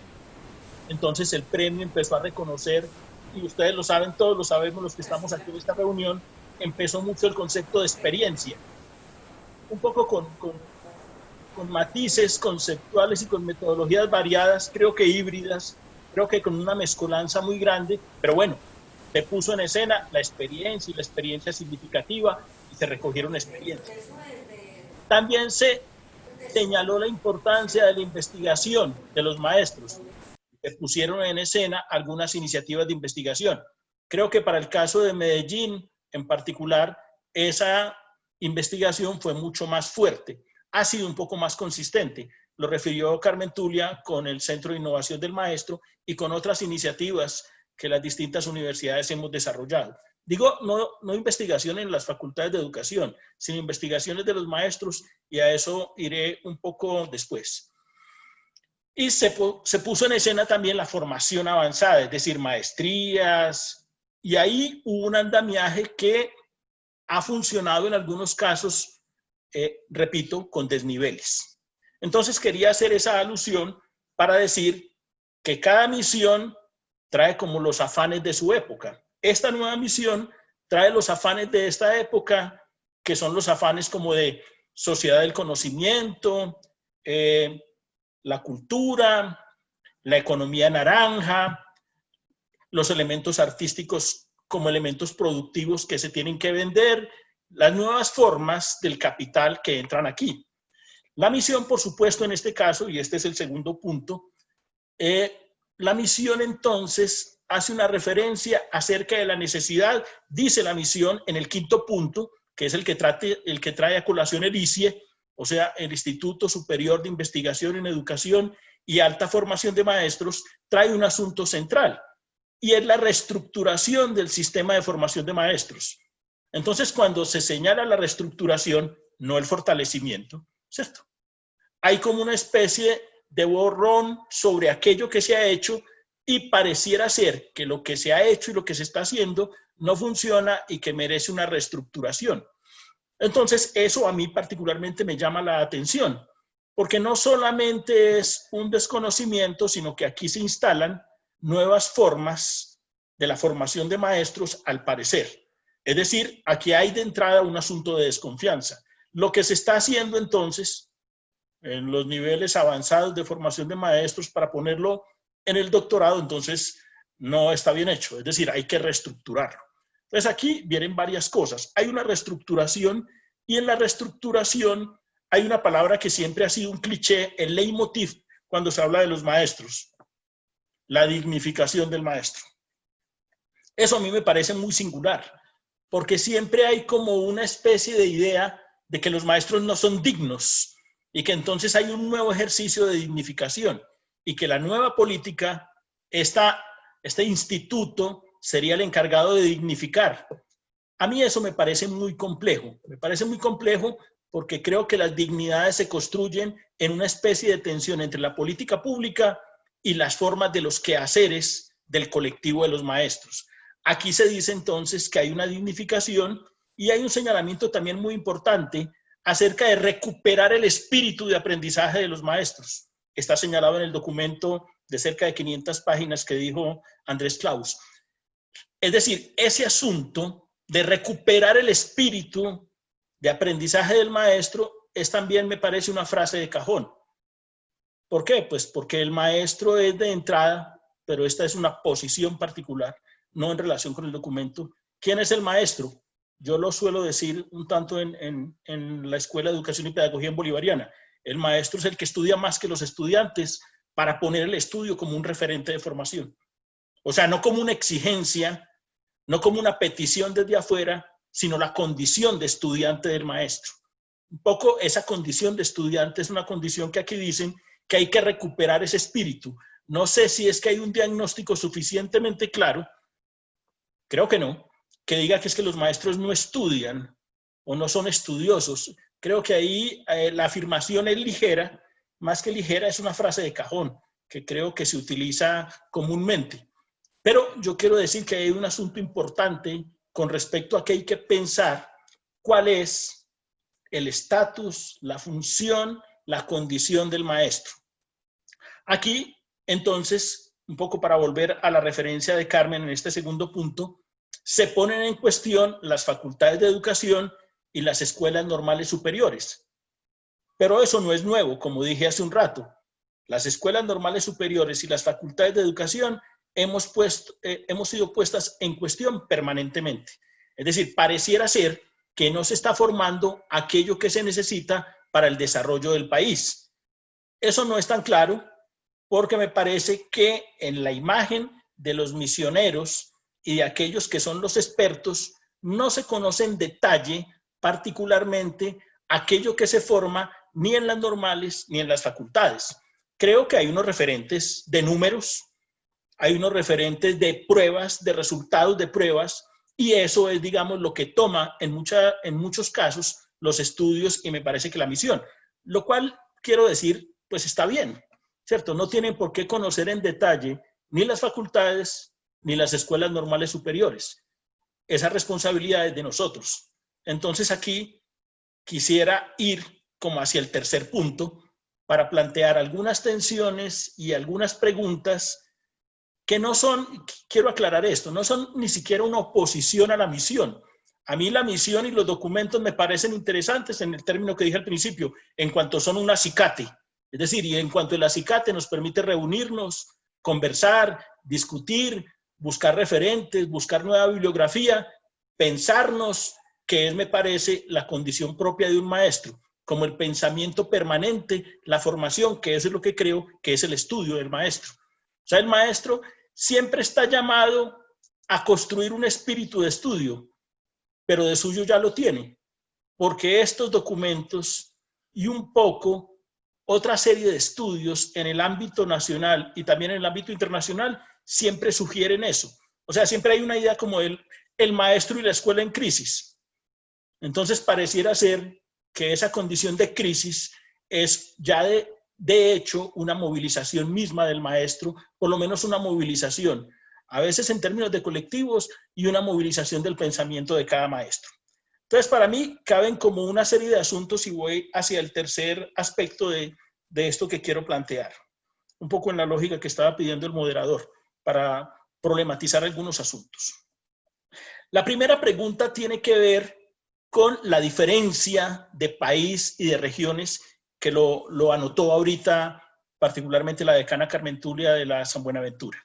Entonces el premio empezó a reconocer, y ustedes lo saben, todos lo sabemos los que estamos aquí en esta reunión, empezó mucho el concepto de experiencia, un poco con matices conceptuales y con metodologías variadas, creo que híbridas, creo que con una mezcolanza muy grande, pero bueno, se puso en escena la experiencia y la experiencia significativa y se recogieron experiencias. También se señaló la importancia de la investigación de los maestros. Se pusieron en escena algunas iniciativas de investigación. Creo que para el caso de Medellín en particular, esa investigación fue mucho más fuerte, ha sido un poco más consistente. Lo refirió Carmen Tulia con el Centro de Innovación del Maestro y con otras iniciativas que las distintas universidades hemos desarrollado. Digo, no investigación en las facultades de educación, sino investigaciones de los maestros, y a eso iré un poco después. Y se puso en escena también la formación avanzada, es decir, maestrías, y ahí hubo un andamiaje que ha funcionado en algunos casos, repito, con desniveles. Entonces quería hacer esa alusión para decir que cada misión trae como los afanes de su época. Esta nueva misión trae los afanes de esta época, que son los afanes como de sociedad del conocimiento, la cultura, la economía naranja, los elementos artísticos como elementos productivos que se tienen que vender, las nuevas formas del capital que entran aquí. La misión, por supuesto, en este caso, y este es el segundo punto, la misión entonces hace una referencia acerca de la necesidad, dice la misión en el quinto punto, que es el que trae a colación el ICIE, o sea, el Instituto Superior de Investigación en Educación y Alta Formación de Maestros, trae un asunto central, y es la reestructuración del sistema de formación de maestros. Entonces, cuando se señala la reestructuración, no el fortalecimiento, ¿cierto? Hay como una especie de borrón sobre aquello que se ha hecho y pareciera ser que lo que se ha hecho y lo que se está haciendo no funciona y que merece una reestructuración. Entonces, eso a mí particularmente me llama la atención, porque no solamente es un desconocimiento, sino que aquí se instalan nuevas formas de la formación de maestros, al parecer. Es decir, aquí hay de entrada un asunto de desconfianza. Lo que se está haciendo entonces en los niveles avanzados de formación de maestros para ponerlo en el doctorado, entonces no está bien hecho. Es decir, hay que reestructurarlo. Entonces aquí vienen varias cosas. Hay una reestructuración y en la reestructuración hay una palabra que siempre ha sido un cliché, el leitmotiv, cuando se habla de los maestros, la dignificación del maestro. Eso a mí me parece muy singular, porque siempre hay como una especie de idea de que los maestros no son dignos y que entonces hay un nuevo ejercicio de dignificación y que la nueva política, este instituto, sería el encargado de dignificar. A mí eso me parece muy complejo. Me parece muy complejo porque creo que las dignidades se construyen en una especie de tensión entre la política pública y las formas de los quehaceres del colectivo de los maestros. Aquí se dice entonces que hay una dignificación y hay un señalamiento también muy importante acerca de recuperar el espíritu de aprendizaje de los maestros. Está señalado en el documento de cerca de 500 páginas que dijo Andrés Klaus. Es decir, ese asunto de recuperar el espíritu de aprendizaje del maestro es también, me parece, una frase de cajón. ¿Por qué? Pues porque el maestro es de entrada, pero esta es una posición particular, no en relación con el documento. ¿Quién es el maestro? Yo lo suelo decir un tanto en la Escuela de Educación y Pedagogía en Bolivariana. El maestro es el que estudia más que los estudiantes para poner el estudio como un referente de formación. O sea, no como una exigencia, no como una petición desde afuera, sino la condición de estudiante del maestro. Un poco esa condición de estudiante es una condición que aquí dicen que hay que recuperar ese espíritu. No sé si es que hay un diagnóstico suficientemente claro, creo que no, que diga que es que los maestros no estudian o no son estudiosos. Creo que ahí la afirmación es ligera, más que ligera es una frase de cajón, que creo que se utiliza comúnmente. Pero yo quiero decir que hay un asunto importante con respecto a que hay que pensar cuál es el estatus, la función, la condición del maestro. Aquí, entonces, un poco para volver a la referencia de Carmen en este segundo punto, se ponen en cuestión las facultades de educación y las escuelas normales superiores. Pero eso no es nuevo, como dije hace un rato. Las escuelas normales superiores y las facultades de educación hemos sido puestas en cuestión permanentemente. Es decir, pareciera ser que no se está formando aquello que se necesita para el desarrollo del país. Eso no es tan claro porque me parece que en la imagen de los misioneros y de aquellos que son los expertos no se conoce en detalle particularmente aquello que se forma ni en las normales ni en las facultades. Creo que hay unos referentes de números, hay unos referentes de pruebas, de resultados de pruebas, y eso es, digamos, lo que toma en muchos casos los estudios y me parece que la misión. Lo cual, quiero decir, pues está bien, ¿cierto? No tienen por qué conocer en detalle ni las facultades ni las escuelas normales superiores. Esa responsabilidad es de nosotros. Entonces aquí quisiera ir como hacia el tercer punto para plantear algunas tensiones y algunas preguntas que no son, quiero aclarar esto, no son ni siquiera una oposición a la misión. A mí la misión y los documentos me parecen interesantes en el término que dije al principio, en cuanto son un acicate. Es decir, y en cuanto el acicate nos permite reunirnos, conversar, discutir, buscar referentes, buscar nueva bibliografía, pensarnos, que es, me parece, la condición propia de un maestro, como el pensamiento permanente, la formación, que eso es lo que creo que es el estudio del maestro. O sea, el maestro siempre está llamado a construir un espíritu de estudio, pero de suyo ya lo tiene, porque estos documentos y un poco otra serie de estudios en el ámbito nacional y también en el ámbito internacional siempre sugieren eso. O sea, siempre hay una idea como el maestro y la escuela en crisis. Entonces pareciera ser que esa condición de crisis es ya de hecho una movilización misma del maestro, por lo menos una movilización, a veces en términos de colectivos y una movilización del pensamiento de cada maestro. Entonces, para mí caben como una serie de asuntos y voy hacia el tercer aspecto de esto que quiero plantear. Un poco en la lógica que estaba pidiendo el moderador, para problematizar algunos asuntos. La primera pregunta tiene que ver con la diferencia de país y de regiones, que lo anotó ahorita particularmente la decana Carmen Tulia de la San Buenaventura.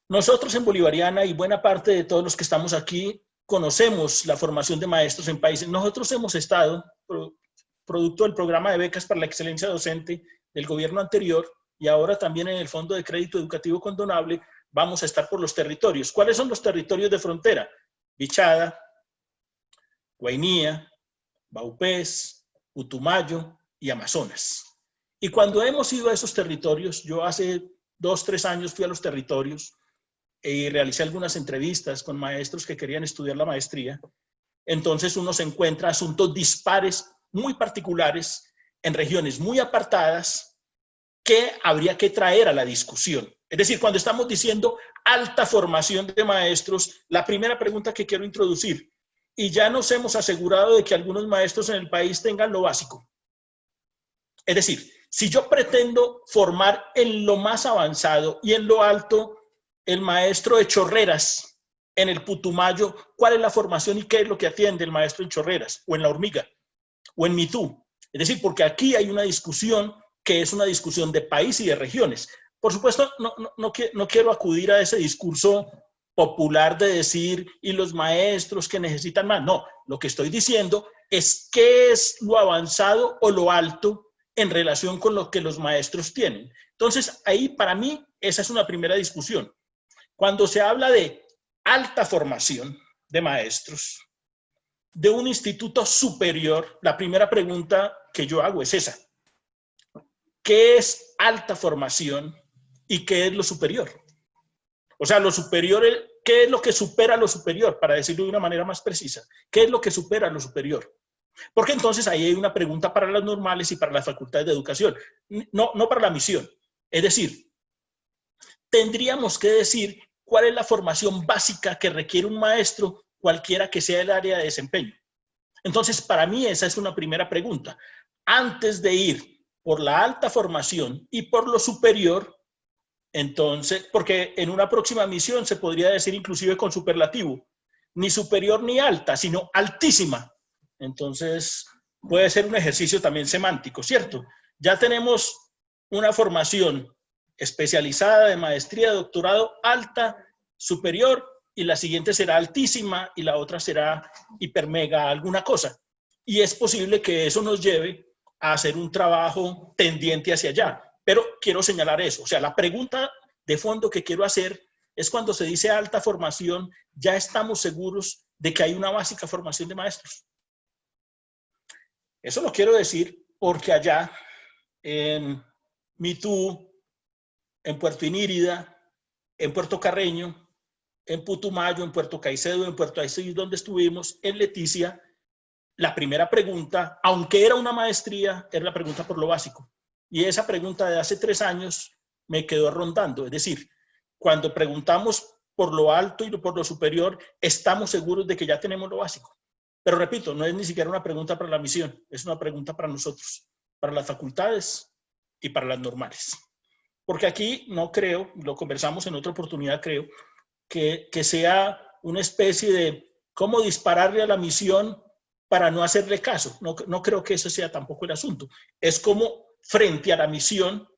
Nosotros en Bolivariana y buena parte de todos los que estamos aquí conocemos la formación de maestros en países. Nosotros hemos estado, producto del programa de becas para la excelencia docente del gobierno anterior y ahora también en el Fondo de Crédito Educativo Condonable, vamos a estar por los territorios. ¿Cuáles son los territorios de frontera? Bichada, Guainía, Baupés, Putumayo y Amazonas. Y cuando hemos ido a esos territorios, yo hace 2 o 3 años fui a los territorios y realicé algunas entrevistas con maestros que querían estudiar la maestría. Entonces uno se encuentra asuntos dispares, muy particulares, en regiones muy apartadas, que habría que traer a la discusión. Es decir, cuando estamos diciendo alta formación de maestros, la primera pregunta que quiero introducir, y ya nos hemos asegurado de que algunos maestros en el país tengan lo básico. Es decir, si yo pretendo formar en lo más avanzado y en lo alto el maestro de Chorreras en el Putumayo, ¿cuál es la formación y qué es lo que atiende el maestro en Chorreras o en La Hormiga o en Mitú? Es decir, porque aquí hay una discusión que es una discusión de país y de regiones. Por supuesto, no quiero acudir a ese discurso popular de decir y los maestros que necesitan más. No, lo que estoy diciendo es qué es lo avanzado o lo alto en relación con lo que los maestros tienen. Entonces, ahí para mí esa es una primera discusión. Cuando se habla de alta formación de maestros, de un instituto superior, la primera pregunta que yo hago es esa. ¿Qué es alta formación y qué es lo superior? O sea, lo superior, ¿qué es lo que supera lo superior? Para decirlo de una manera más precisa, ¿qué es lo que supera lo superior? Porque entonces ahí hay una pregunta para las normales y para las facultades de educación, no para la misión. Es decir, tendríamos que decir cuál es la formación básica que requiere un maestro, cualquiera que sea el área de desempeño. Entonces, para mí esa es una primera pregunta. Antes de ir por la alta formación y por lo superior, entonces, porque en una próxima misión se podría decir inclusive con superlativo, ni superior ni alta, sino altísima. Entonces, puede ser un ejercicio también semántico, ¿cierto? Ya tenemos una formación especializada de maestría, de doctorado, alta, superior, y la siguiente será altísima y la otra será hipermega alguna cosa. Y es posible que eso nos lleve a hacer un trabajo tendiente hacia allá. Pero quiero señalar eso. O sea, la pregunta de fondo que quiero hacer es cuando se dice alta formación, ya estamos seguros de que hay una básica formación de maestros. Eso lo quiero decir porque allá en Mitú, en Puerto Inírida, en Puerto Carreño, en Putumayo, en Puerto Caicedo, en Puerto Aysén, donde estuvimos, en Leticia, la primera pregunta, aunque era una maestría, era la pregunta por lo básico. Y esa pregunta de hace 3 años me quedó rondando. Es decir, cuando preguntamos por lo alto y por lo superior, estamos seguros de que ya tenemos lo básico. Pero repito, no es ni siquiera una pregunta para la misión, es una pregunta para nosotros, para las facultades y para las normales. Porque aquí no creo, lo conversamos en otra oportunidad, creo, que sea una especie de cómo dispararle a la misión para no hacerle caso. No creo que ese sea tampoco el asunto. Es como frente a la misión,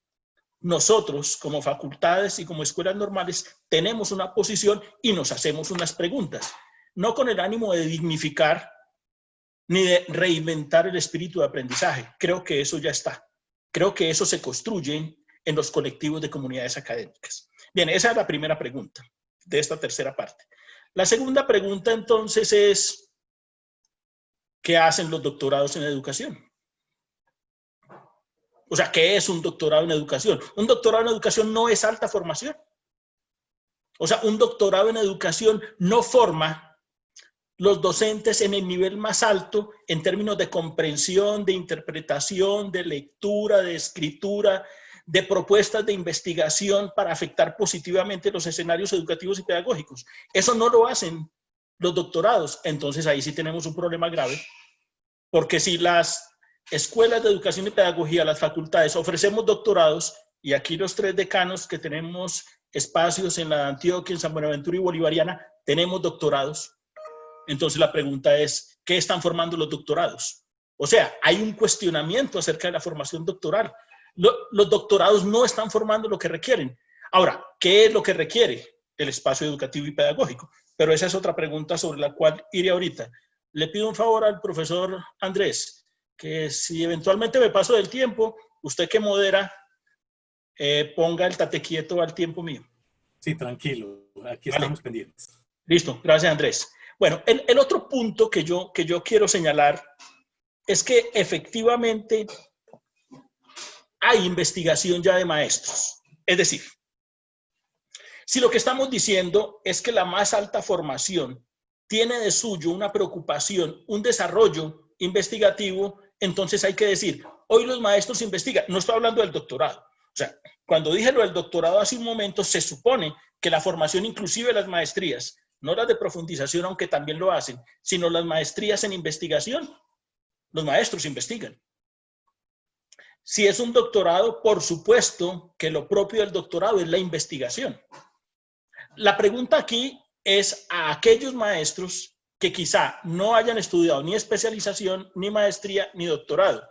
nosotros como facultades y como escuelas normales tenemos una posición y nos hacemos unas preguntas. No con el ánimo de dignificar ni de reinventar el espíritu de aprendizaje. Creo que eso ya está. Creo que eso se construye en los colectivos de comunidades académicas. Bien, esa es la primera pregunta de esta tercera parte. La segunda pregunta entonces es, ¿qué hacen los doctorados en educación? O sea, ¿qué es un doctorado en educación? Un doctorado en educación no es alta formación. O sea, un doctorado en educación no forma los docentes en el nivel más alto en términos de comprensión, de interpretación, de lectura, de escritura, de propuestas de investigación para afectar positivamente los escenarios educativos y pedagógicos. Eso no lo hacen los doctorados. Entonces ahí sí tenemos un problema grave, porque si las escuelas de educación y pedagogía, las facultades, ofrecemos doctorados, y aquí los 3 decanos que tenemos espacios en la Antioquia, en San Buenaventura y Bolivariana, tenemos doctorados. Entonces la pregunta es, ¿qué están formando los doctorados? O sea, hay un cuestionamiento acerca de la formación doctoral. Los doctorados no están formando lo que requieren. Ahora, ¿qué es lo que requiere el espacio educativo y pedagógico? Pero esa es otra pregunta sobre la cual iré ahorita. Le pido un favor al profesor Andrés, que si eventualmente me paso del tiempo, usted que modera, ponga el tate quieto al tiempo mío. Sí, tranquilo, aquí Vale. estamos pendientes. Listo, gracias Andrés. Bueno, el otro punto que yo quiero señalar es que efectivamente hay investigación ya de maestros. Es decir, si lo que estamos diciendo es que la más alta formación tiene de suyo una preocupación, un desarrollo investigativo, entonces hay que decir, hoy los maestros investigan. No estoy hablando del doctorado. O sea, cuando dije lo del doctorado hace un momento, se supone que la formación inclusive las maestrías, no las de profundización, aunque también lo hacen, sino las maestrías en investigación, los maestros investigan. Si es un doctorado, por supuesto que lo propio del doctorado es la investigación. La pregunta aquí es a aquellos maestros que quizá no hayan estudiado ni especialización, ni maestría, ni doctorado.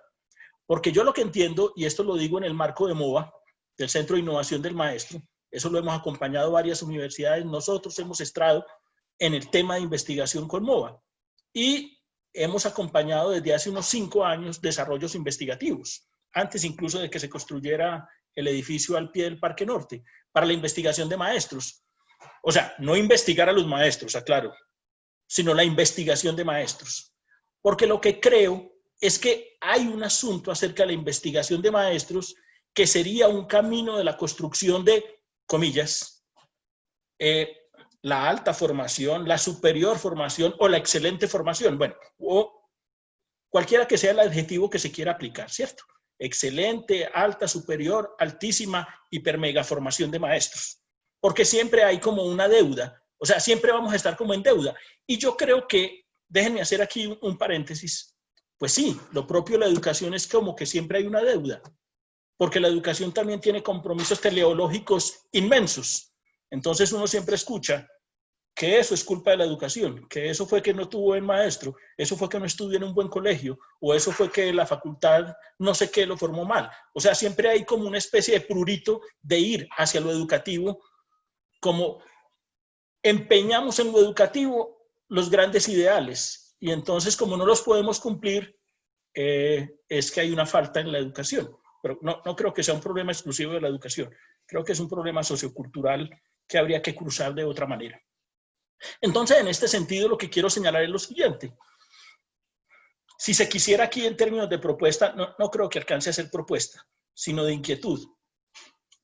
Porque yo lo que entiendo, y esto lo digo en el marco de MOVA, del Centro de Innovación del Maestro, eso lo hemos acompañado varias universidades, nosotros hemos estado en el tema de investigación con MOVA y hemos acompañado desde hace unos 5 años desarrollos investigativos, antes incluso de que se construyera el edificio al pie del Parque Norte, para la investigación de maestros. O sea, no investigar a los maestros, aclaro, sino la investigación de maestros. Porque lo que creo es que hay un asunto acerca de la investigación de maestros que sería un camino de la construcción de, comillas, la alta formación, la superior formación o la excelente formación. Bueno, o cualquiera que sea el adjetivo que se quiera aplicar, ¿cierto? Excelente, alta, superior, altísima, hipermega formación de maestros. Porque siempre hay como una deuda. O sea, siempre vamos a estar como en deuda. Y yo creo que, déjenme hacer aquí un paréntesis, pues sí, lo propio de la educación es como que siempre hay una deuda, porque la educación también tiene compromisos teleológicos inmensos. Entonces uno siempre escucha que eso es culpa de la educación, que eso fue que no tuvo buen maestro, eso fue que no estudió en un buen colegio, o eso fue que la facultad no sé qué lo formó mal. O sea, siempre hay como una especie de prurito de ir hacia lo educativo, como empeñamos en lo educativo los grandes ideales, y entonces como no los podemos cumplir, es que hay una falta en la educación. Pero no creo que sea un problema exclusivo de la educación. Creo que es un problema sociocultural que habría que cruzar de otra manera. Entonces, en este sentido, lo que quiero señalar es lo siguiente. Si se quisiera aquí en términos de propuesta, no creo que alcance a ser propuesta, sino de inquietud.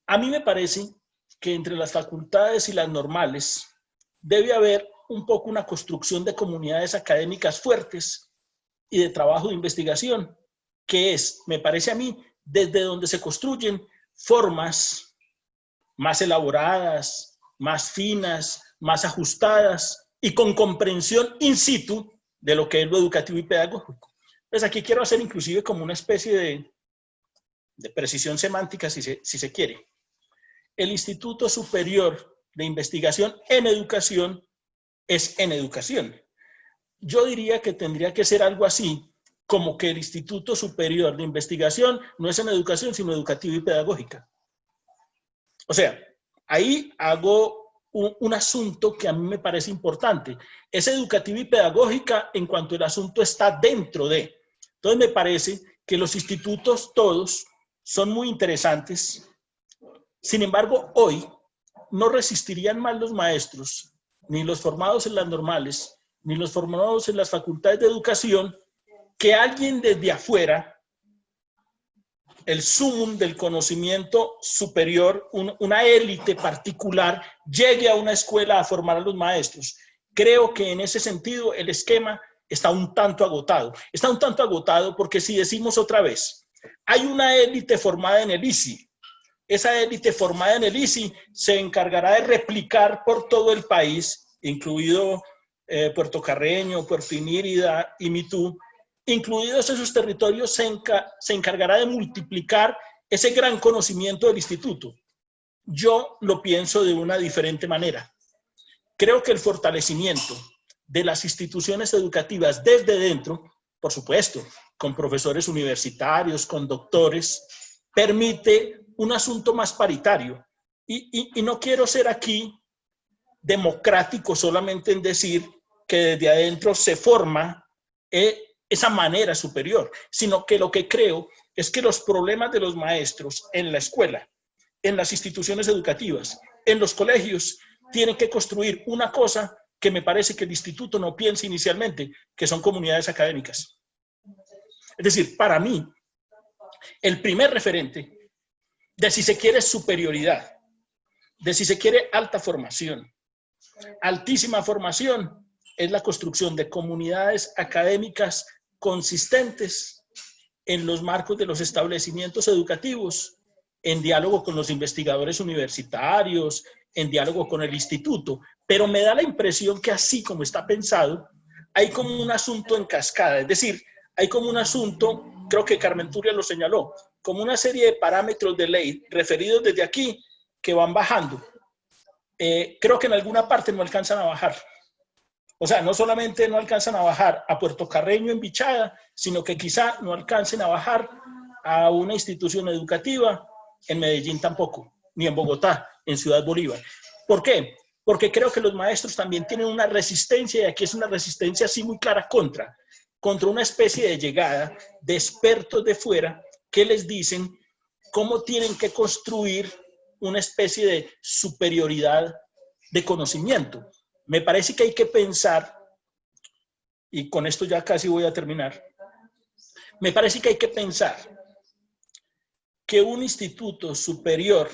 A mí me parece que entre las facultades y las normales debe haber un poco una construcción de comunidades académicas fuertes y de trabajo de investigación, que es, me parece a mí, desde donde se construyen formas más elaboradas, más finas, más ajustadas y con comprensión in situ de lo que es lo educativo y pedagógico. Entonces aquí quiero hacer inclusive como una especie de precisión semántica, si se quiere. El Instituto Superior de Investigación en Educación es en educación. Yo diría que tendría que ser algo así, como que el Instituto Superior de Investigación no es en educación, sino educativa y pedagógica. O sea, ahí hago un asunto que a mí me parece importante. Es educativa y pedagógica en cuanto el asunto está dentro de. Entonces me parece que los institutos todos son muy interesantes. Sin embargo, hoy no resistirían más los maestros, ni los formados en las normales, ni los formados en las facultades de educación, que alguien desde afuera, el sumum del conocimiento superior, una élite particular, llegue a una escuela a formar a los maestros. Creo que en ese sentido el esquema está un tanto agotado. Está un tanto agotado porque si decimos otra vez, hay una élite formada en el ICI. Esa élite formada en el ICI se encargará de replicar por todo el país, incluido Puerto Carreño, Puerto Inírida y Mitú, incluidos esos territorios, se encargará de multiplicar ese gran conocimiento del instituto. yo lo pienso de una diferente manera. Creo que el fortalecimiento de las instituciones educativas desde dentro, por supuesto, con profesores universitarios, con doctores, permite un asunto más paritario. Y no quiero ser aquí democrático solamente en decir que desde adentro se forma esa manera superior, sino que lo que creo es que los problemas de los maestros en la escuela, en las instituciones educativas, en los colegios, tienen que construir una cosa que me parece que el instituto no piensa inicialmente, que son comunidades académicas. Es decir, para mí, el primer referente de si se quiere superioridad, de si se quiere alta formación, altísima formación, es la construcción de comunidades académicas consistentes en los marcos de los establecimientos educativos, en diálogo con los investigadores universitarios, en diálogo con el instituto. Pero me da la impresión que así como está pensado, hay como un asunto en cascada, es decir, hay como un asunto, creo que Carmen Turia lo señaló, como una serie de parámetros de ley referidos desde aquí que van bajando. Creo que en alguna parte no alcanzan a bajar. O sea, no solamente no alcanzan a bajar a Puerto Carreño en Bichada, sino que quizá no alcancen a bajar a una institución educativa en Medellín tampoco, ni en Bogotá, en Ciudad Bolívar. ¿Por qué? Porque creo que los maestros también tienen una resistencia, y aquí es una resistencia así muy clara contra una especie de llegada de expertos de fuera que les dicen cómo tienen que construir una especie de superioridad de conocimiento. Me parece que hay que pensar, y con esto ya casi voy a terminar, me parece que hay que pensar que un instituto superior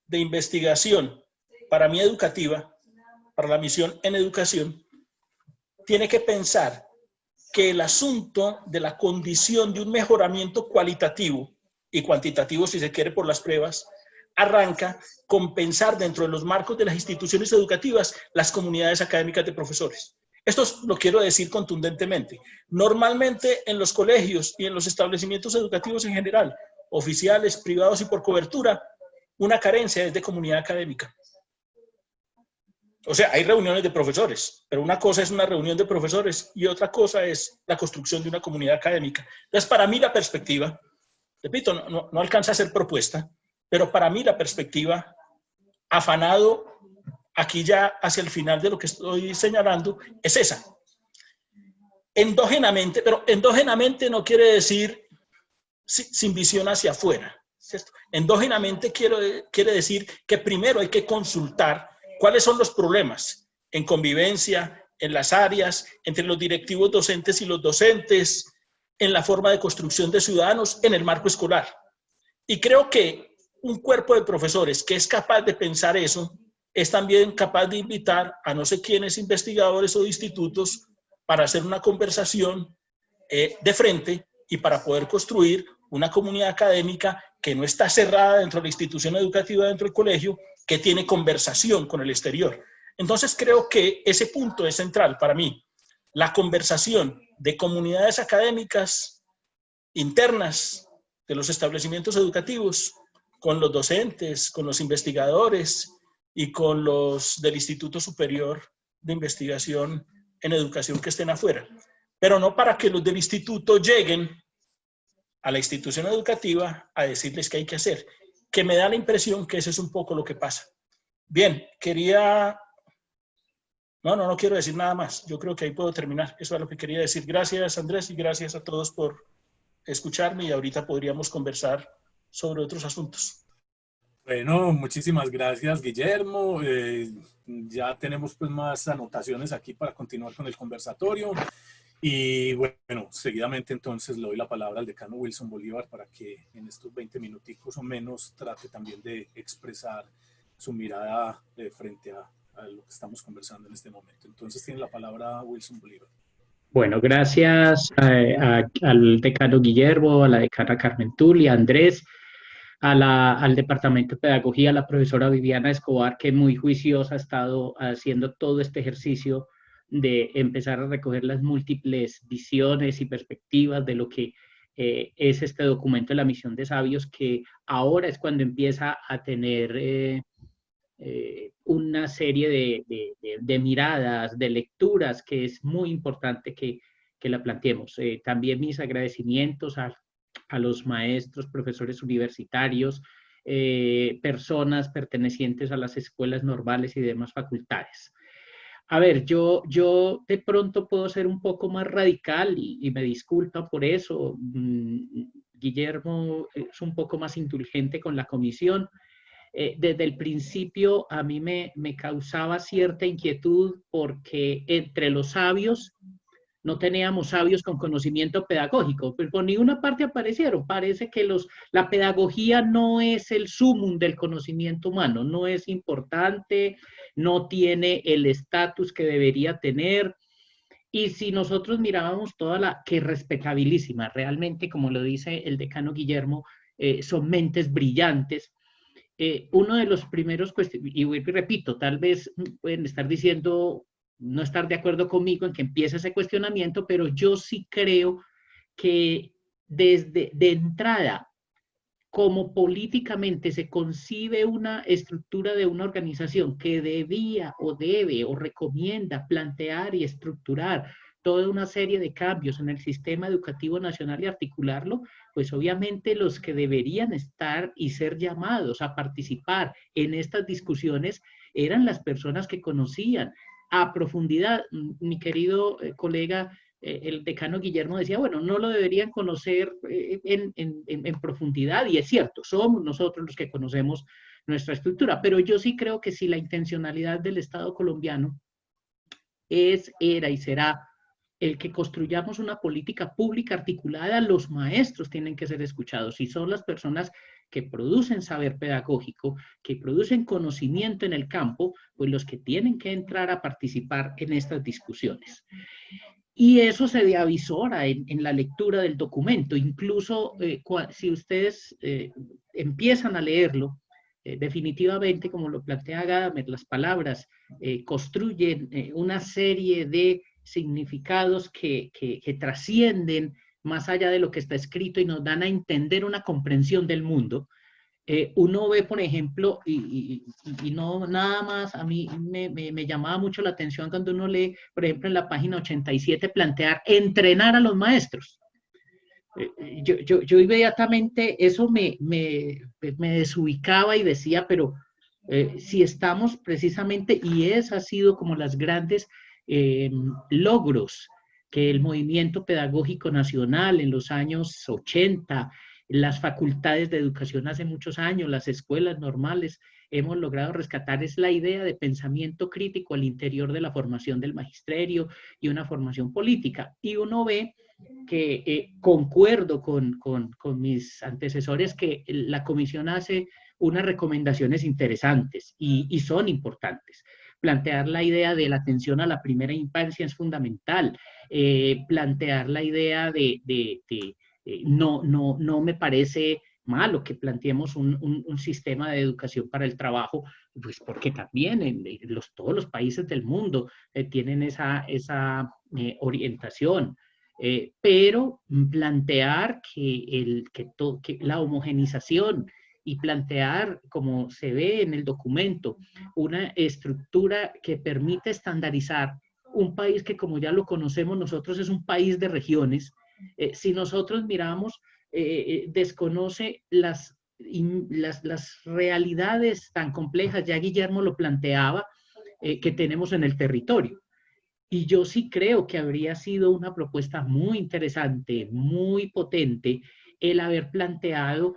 de investigación, para mí educativa, para la misión en educación, tiene que pensar que el asunto de la condición de un mejoramiento cualitativo y cuantitativo, si se quiere por las pruebas, arranca con pensar dentro de los marcos de las instituciones educativas las comunidades académicas de profesores. Esto lo quiero decir contundentemente. Normalmente en los colegios y en los establecimientos educativos en general, oficiales, privados y por cobertura, una carencia es de comunidad académica. O sea, hay reuniones de profesores, pero una cosa es una reunión de profesores y otra cosa es la construcción de una comunidad académica. Entonces, para mí la perspectiva, repito, no alcanza a ser propuesta, pero para mí la perspectiva, afanado aquí ya hacia el final de lo que estoy señalando, es esa. Endógenamente, pero endógenamente no quiere decir sin visión hacia afuera, ¿cierto? Endógenamente quiere decir que primero hay que consultar cuáles son los problemas en convivencia, en las áreas, entre los directivos docentes y los docentes, en la forma de construcción de ciudadanos, en el marco escolar. Y creo que un cuerpo de profesores que es capaz de pensar eso, es también capaz de invitar a no sé quiénes investigadores o institutos para hacer una conversación de frente y para poder construir una comunidad académica que no está cerrada dentro de la institución educativa, dentro del colegio, que tiene conversación con el exterior. Entonces creo que ese punto es central para mí. La conversación de comunidades académicas internas de los establecimientos educativos con los docentes, con los investigadores y con los del Instituto Superior de Investigación en Educación que estén afuera. Pero no para que los del instituto lleguen a la institución educativa a decirles qué hay que hacer, que me da la impresión que eso es un poco lo que pasa. Bien, no quiero decir nada más, yo creo que ahí puedo terminar, eso es lo que quería decir. Gracias, Andrés, y gracias a todos por escucharme, y ahorita podríamos conversar sobre otros asuntos. Bueno, muchísimas gracias, Guillermo. Ya tenemos pues más anotaciones aquí para continuar con el conversatorio. Y bueno, seguidamente entonces le doy la palabra al decano Wilson Bolívar para que en estos 20 minuticos o menos trate también de expresar su mirada frente a lo que estamos conversando en este momento. Entonces tiene la palabra Wilson Bolívar. Bueno, gracias al decano Guillermo, a la decana Carmen Turia, a Andrés, al Departamento de Pedagogía, a la profesora Viviana Escobar, que muy juiciosa ha estado haciendo todo este ejercicio de empezar a recoger las múltiples visiones y perspectivas de lo que es este documento de la misión de sabios, que ahora es cuando empieza a tener una serie de miradas, de lecturas, que es muy importante que la planteemos. También mis agradecimientos a los maestros, profesores universitarios, personas pertenecientes a las escuelas normales y demás facultades. A ver, yo de pronto puedo ser un poco más radical y me disculpan por eso. Guillermo es un poco más indulgente con la comisión. Desde el principio a mí me causaba cierta inquietud porque entre los sabios no teníamos sabios con conocimiento pedagógico, pero por ninguna parte aparecieron. Parece que la pedagogía no es el sumum del conocimiento humano, no es importante, no tiene el estatus que debería tener. Y si nosotros mirábamos que es respetabilísima, realmente, como lo dice el decano Guillermo, son mentes brillantes. Uno de los primeros y repito, tal vez pueden estar diciendo, no estar de acuerdo conmigo en que empiece ese cuestionamiento, pero yo sí creo que de entrada, como políticamente se concibe una estructura de una organización que debía o debe o recomienda plantear y estructurar toda una serie de cambios en el sistema educativo nacional y articularlo, pues obviamente los que deberían estar y ser llamados a participar en estas discusiones eran las personas que conocían a profundidad. Mi querido colega, el decano Guillermo decía, bueno, no lo deberían conocer en profundidad, y es cierto, somos nosotros los que conocemos nuestra estructura, pero yo sí creo que si la intencionalidad del Estado colombiano era y será el que construyamos una política pública articulada, los maestros tienen que ser escuchados y son las personas que producen saber pedagógico, que producen conocimiento en el campo, pues los que tienen que entrar a participar en estas discusiones. Y eso se avisora en la lectura del documento. Incluso si ustedes empiezan a leerlo, definitivamente, como lo plantea Gadamer, las palabras construyen una serie de significados que trascienden más allá de lo que está escrito y nos dan a entender una comprensión del mundo. Uno ve, por ejemplo, y no nada más, a mí me llamaba mucho la atención cuando uno lee, por ejemplo, en la página 87, plantear entrenar a los maestros. Yo inmediatamente eso me desubicaba y decía, pero si estamos precisamente, y esa ha sido como las grandes logros que el movimiento pedagógico nacional en los años 80, las facultades de educación hace muchos años, las escuelas normales, hemos logrado rescatar, es la idea de pensamiento crítico al interior de la formación del magisterio y una formación política. Y uno ve que concuerdo con mis antecesores que la comisión hace unas recomendaciones interesantes y son importantes. Plantear la idea de la atención a la primera infancia es fundamental. Plantear la idea no me parece malo que planteemos un sistema de educación para el trabajo, pues porque también todos los países del mundo tienen esa orientación. Pero plantear que la homogenización y plantear, como se ve en el documento, una estructura que permite estandarizar un país que, como ya lo conocemos nosotros, es un país de regiones. Si nosotros miramos, desconoce las realidades tan complejas, ya Guillermo lo planteaba, que tenemos en el territorio. Y yo sí creo que habría sido una propuesta muy interesante, muy potente, el haber planteado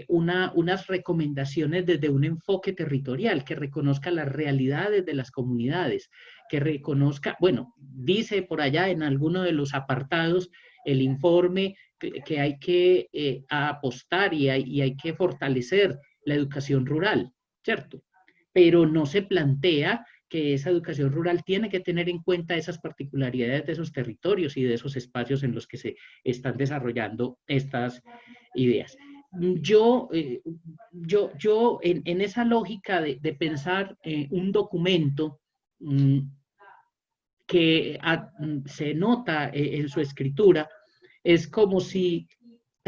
unas recomendaciones desde un enfoque territorial, que reconozca las realidades de las comunidades, que reconozca, bueno, dice por allá en alguno de los apartados el informe que hay que apostar y hay que fortalecer la educación rural, ¿cierto? Pero no se plantea que esa educación rural tiene que tener en cuenta esas particularidades de esos territorios y de esos espacios en los que se están desarrollando estas ideas. Yo en esa lógica de pensar un documento que se nota en su escritura, es como si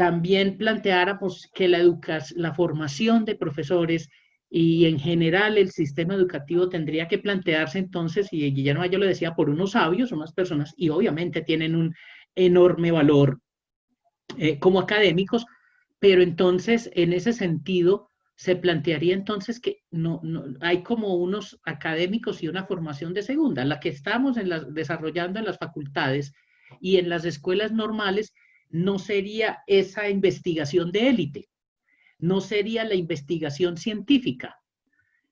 también planteáramos que la formación de profesores y en general el sistema educativo tendría que plantearse entonces, y Guillermo yo lo decía, por unos sabios, unas personas, y obviamente tienen un enorme valor como académicos, pero entonces en ese sentido se plantearía entonces que hay como unos académicos y una formación de segunda, la que estamos desarrollando en las facultades y en las escuelas normales no sería esa investigación de élite, no sería la investigación científica,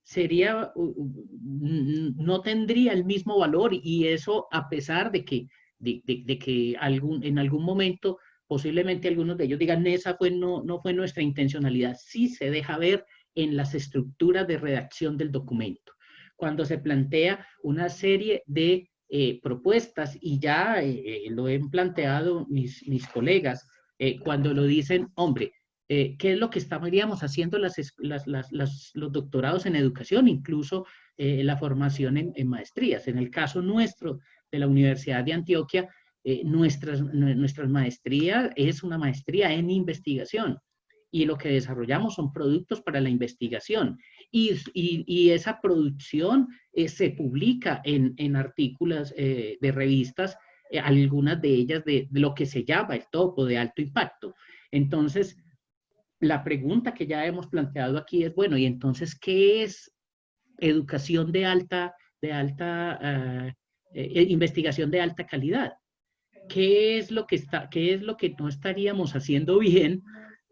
sería, no tendría el mismo valor y eso a pesar de que, en algún momento posiblemente algunos de ellos digan, esa no fue nuestra intencionalidad. Sí se deja ver en las estructuras de redacción del documento. Cuando se plantea una serie de propuestas, y ya lo han planteado mis colegas, cuando lo dicen, hombre, ¿qué es lo que estaríamos haciendo los doctorados en educación, incluso la formación en maestrías? En el caso nuestro de la Universidad de Antioquia, nuestra maestría es una maestría en investigación y lo que desarrollamos son productos para la investigación y esa producción se publica en artículos de revistas, algunas de ellas de lo que se llama el topo de alto impacto. Entonces, la pregunta que ya hemos planteado aquí es, bueno, ¿y entonces qué es educación de alta investigación de alta calidad? ¿Qué es lo que no estaríamos haciendo bien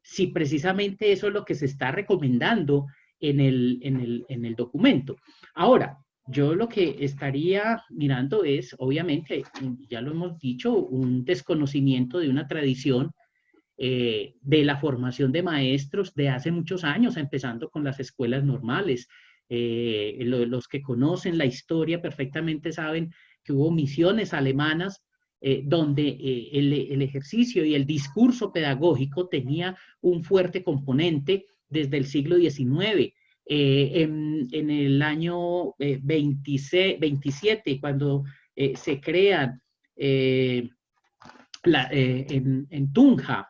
si precisamente eso es lo que se está recomendando en el documento? Ahora, yo lo que estaría mirando es, obviamente, ya lo hemos dicho, un desconocimiento de una tradición de la formación de maestros de hace muchos años, empezando con las escuelas normales. Los que conocen la historia perfectamente saben que hubo misiones alemanas donde el ejercicio y el discurso pedagógico tenía un fuerte componente desde el siglo XIX. En el año 27, cuando se crean en Tunja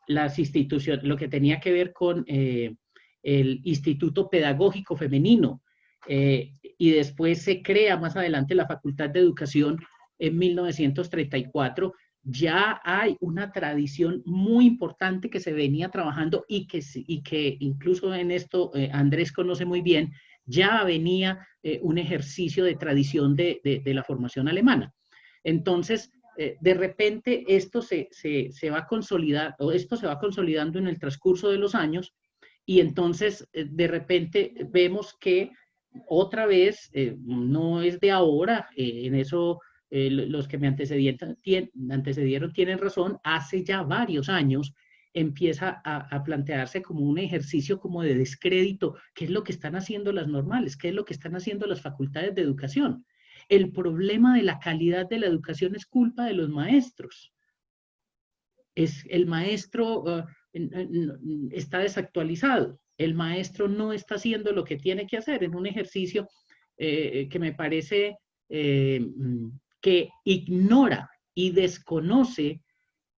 las instituciones, lo que tenía que ver con el Instituto Pedagógico Femenino, y después se crea más adelante la Facultad de Educación en 1934, ya hay una tradición muy importante que se venía trabajando y que incluso en esto Andrés conoce muy bien, ya venía un ejercicio de tradición de la formación alemana. Entonces, de repente esto se va a consolidar, o esto se va consolidando en el transcurso de los años, y entonces de repente vemos que otra vez, no es de ahora, en eso los que me antecedieron tienen razón, hace ya varios años empieza a plantearse como un ejercicio como de descrédito. ¿Qué es lo que están haciendo las normales? ¿Qué es lo que están haciendo las facultades de educación? El problema de la calidad de la educación es culpa de los maestros. El maestro está desactualizado. El maestro no está haciendo lo que tiene que hacer en un ejercicio que me parece que ignora y desconoce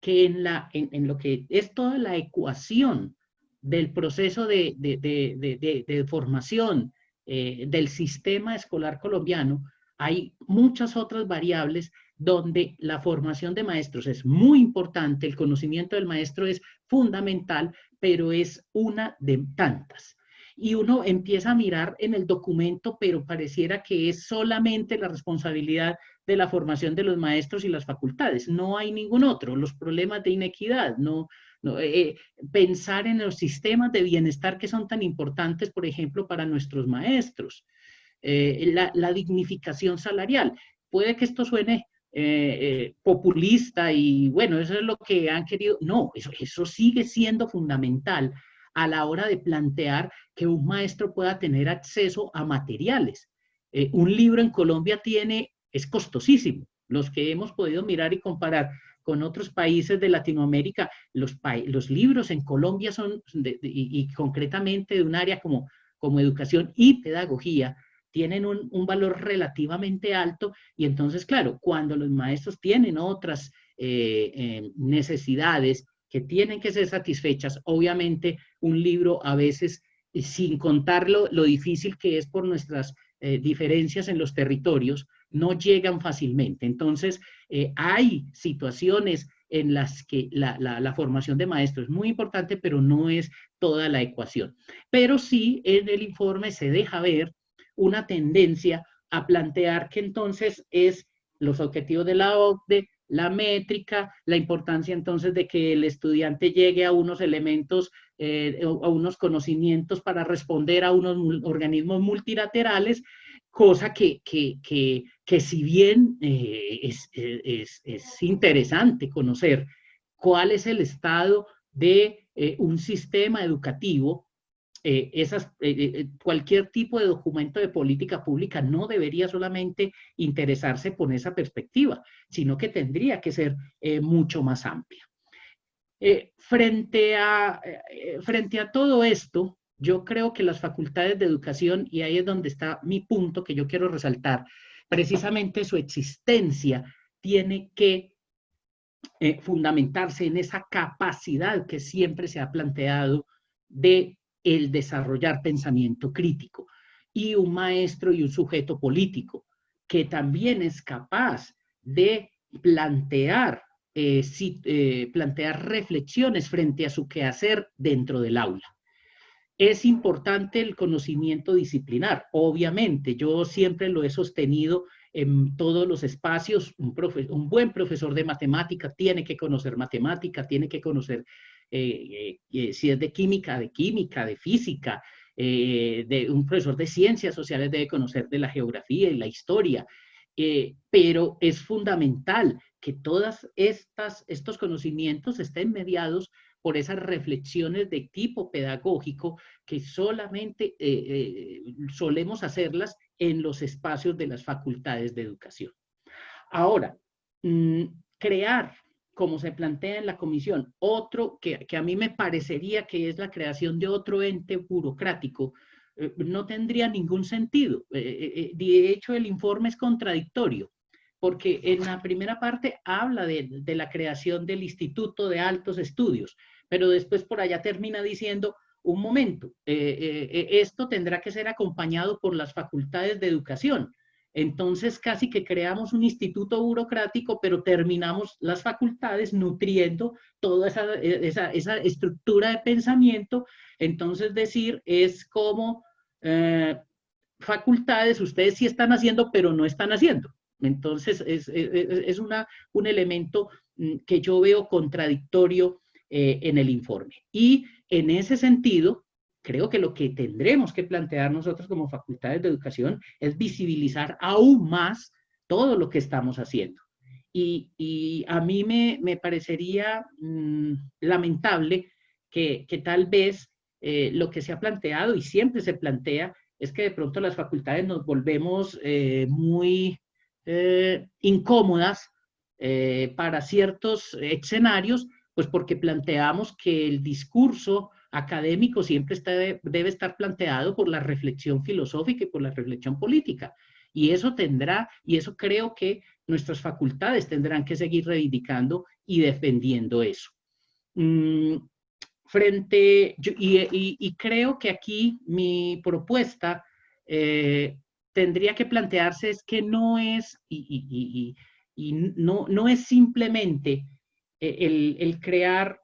que en lo que es toda la ecuación del proceso de formación del sistema escolar colombiano, hay muchas otras variables donde la formación de maestros es muy importante, el conocimiento del maestro es fundamental, pero es una de tantas. Y uno empieza a mirar en el documento, pero pareciera que es solamente la responsabilidad de la formación de los maestros y las facultades. No hay ningún otro. Los problemas de inequidad, pensar en los sistemas de bienestar que son tan importantes, por ejemplo, para nuestros maestros. La dignificación salarial. Puede que esto suene populista y bueno, eso es lo que han querido. No, eso sigue siendo fundamental a la hora de plantear que un maestro pueda tener acceso a materiales. Un libro en Colombia es costosísimo. Los que hemos podido mirar y comparar con otros países de Latinoamérica, los libros en Colombia son, y concretamente de un área como educación y pedagogía, tienen un valor relativamente alto y entonces, claro, cuando los maestros tienen otras necesidades que tienen que ser satisfechas. Obviamente, un libro a veces, sin contar lo difícil que es por nuestras diferencias en los territorios, no llegan fácilmente. Entonces, hay situaciones en las que la formación de maestros es muy importante, pero no es toda la ecuación. Pero sí, en el informe se deja ver una tendencia a plantear que entonces es los objetivos de la OCDE, la métrica, la importancia entonces de que el estudiante llegue a unos elementos, a unos conocimientos para responder a unos organismos multilaterales, cosa que si bien es interesante conocer cuál es el estado de un sistema educativo, cualquier tipo de documento de política pública no debería solamente interesarse por esa perspectiva, sino que tendría que ser mucho más amplia. Frente a todo esto, yo creo que las facultades de educación, y ahí es donde está mi punto que yo quiero resaltar, precisamente su existencia tiene que fundamentarse en esa capacidad que siempre se ha planteado de el desarrollar pensamiento crítico, y un maestro y un sujeto político que también es capaz de plantear reflexiones frente a su quehacer dentro del aula. Es importante el conocimiento disciplinar, obviamente, yo siempre lo he sostenido en todos los espacios. Un buen profesor de matemática tiene que conocer matemática, tiene que conocer si es de química, de física, un profesor de ciencias sociales debe conocer de la geografía y la historia, pero es fundamental que todos estos conocimientos estén mediados por esas reflexiones de tipo pedagógico que solamente solemos hacerlas en los espacios de las facultades de educación. Ahora, crear, como se plantea en la comisión, otro que a mí me parecería que es la creación de otro ente burocrático, no tendría ningún sentido. De hecho, el informe es contradictorio, porque en la primera parte habla de la creación del Instituto de Altos Estudios, pero después por allá termina diciendo, un momento, esto tendrá que ser acompañado por las facultades de educación. Entonces casi que creamos un instituto burocrático, pero terminamos las facultades nutriendo toda esa estructura de pensamiento. Entonces decir es como facultades, ustedes sí están haciendo, pero no están haciendo. Entonces es un elemento que yo veo contradictorio en el informe. Y en ese sentido, creo que lo que tendremos que plantear nosotros como facultades de educación es visibilizar aún más todo lo que estamos haciendo. Y a mí me parecería lamentable que tal vez lo que se ha planteado y siempre se plantea es que de pronto las facultades nos volvemos muy incómodas para ciertos escenarios, pues porque planteamos que el discurso académico siempre debe estar planteado por la reflexión filosófica y por la reflexión política. Y eso creo que nuestras facultades tendrán que seguir reivindicando y defendiendo eso. Y creo que aquí mi propuesta tendría que plantearse es que no es, no es simplemente el crear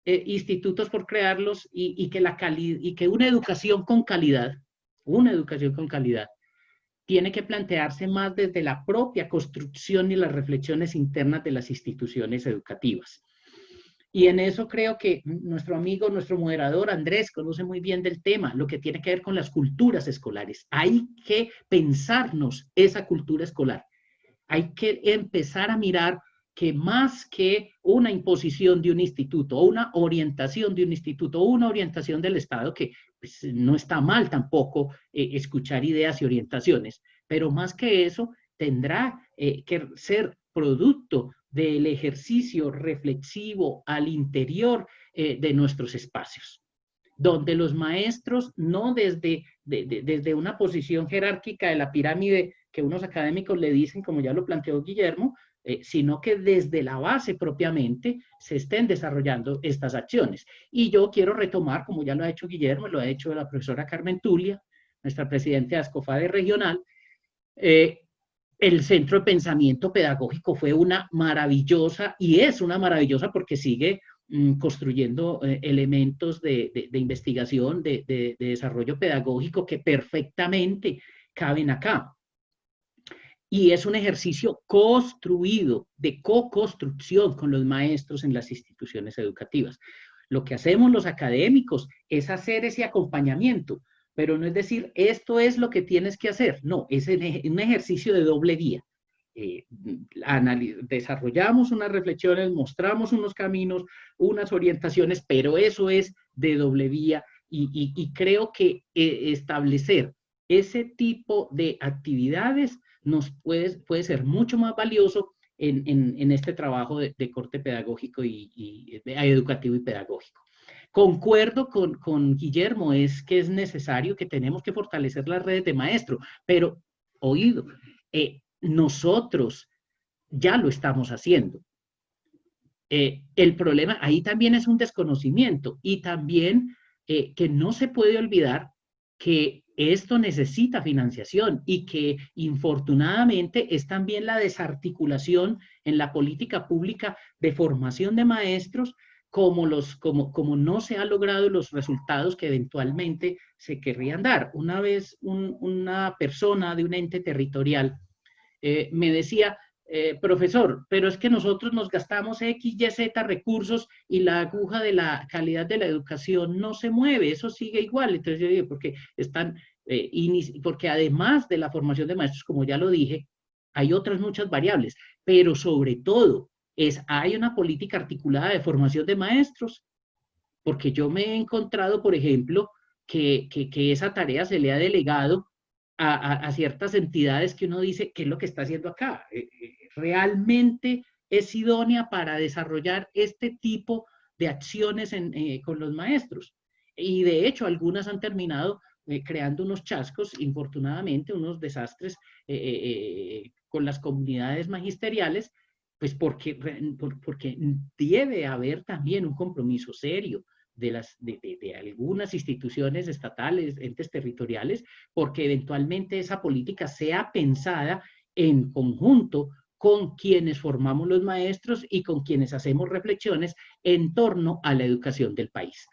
institutos por crearlos y que una educación con calidad tiene que plantearse más desde la propia construcción y las reflexiones internas de las instituciones educativas. Y en eso creo que nuestro amigo, nuestro moderador Andrés conoce muy bien del tema, lo que tiene que ver con las culturas escolares. Hay que pensarnos esa cultura escolar. Hay que empezar a mirar que más que una imposición de un instituto o una orientación de un instituto o una orientación del Estado, que pues, no está mal tampoco escuchar ideas y orientaciones, pero más que eso tendrá que ser producto del ejercicio reflexivo al interior de nuestros espacios, donde los maestros no desde una posición jerárquica de la pirámide que unos académicos le dicen, como ya lo planteó Guillermo, sino que desde la base propiamente se estén desarrollando estas acciones. Y yo quiero retomar, como ya lo ha hecho Guillermo, lo ha hecho la profesora Carmen Tulia, nuestra presidenta de Ascofade regional, el Centro de Pensamiento Pedagógico fue una maravillosa, y es una maravillosa porque sigue construyendo elementos de investigación, de desarrollo pedagógico que perfectamente caben acá. Y es un ejercicio construido, de co-construcción con los maestros en las instituciones educativas. Lo que hacemos los académicos es hacer ese acompañamiento, pero no es decir, esto es lo que tienes que hacer. No, es un ejercicio de doble vía. Desarrollamos unas reflexiones, mostramos unos caminos, unas orientaciones, pero eso es de doble vía y creo que establecer ese tipo de actividades nos puede ser mucho más valioso en este trabajo de corte pedagógico y educativo y pedagógico. Concuerdo con Guillermo, es que es necesario, que tenemos que fortalecer las redes de maestros, pero, oído, nosotros ya lo estamos haciendo. El problema ahí también es un desconocimiento y también que no se puede olvidar que esto necesita financiación y que infortunadamente es también la desarticulación en la política pública de formación de maestros como no se han logrado los resultados que eventualmente se querrían dar. Una vez una persona de un ente territorial me decía, profesor, pero es que nosotros nos gastamos X, Y, Z recursos y la aguja de la calidad de la educación no se mueve, eso sigue igual. Entonces yo digo, porque además de la formación de maestros, como ya lo dije, hay otras muchas variables, pero sobre todo hay una política articulada de formación de maestros, porque yo me he encontrado, por ejemplo, que esa tarea se le ha delegado a ciertas entidades que uno dice, ¿qué es lo que está haciendo acá? ¿Realmente es idónea para desarrollar este tipo de acciones con los maestros? Y de hecho, algunas han terminado creando unos chascos, infortunadamente, unos desastres con las comunidades magisteriales, pues porque debe haber también un compromiso serio de algunas instituciones estatales, entes territoriales, porque eventualmente esa política sea pensada en conjunto con quienes formamos los maestros y con quienes hacemos reflexiones en torno a la educación del país.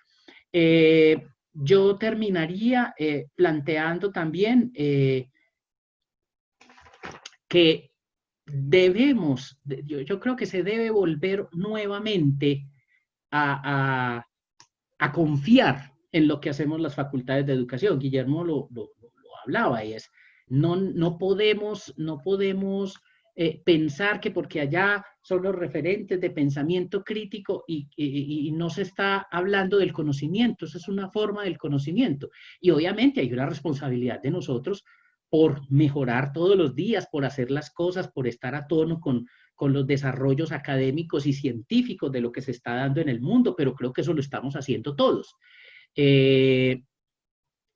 Yo terminaría planteando también que yo creo que se debe volver nuevamente a confiar en lo que hacemos las facultades de educación. Guillermo lo hablaba, y es, no podemos pensar que porque allá son los referentes de pensamiento crítico y no se está hablando del conocimiento, eso es una forma del conocimiento. Y obviamente hay una responsabilidad de nosotros por mejorar todos los días, por hacer las cosas, por estar a tono con los desarrollos académicos y científicos de lo que se está dando en el mundo, pero creo que eso lo estamos haciendo todos. Y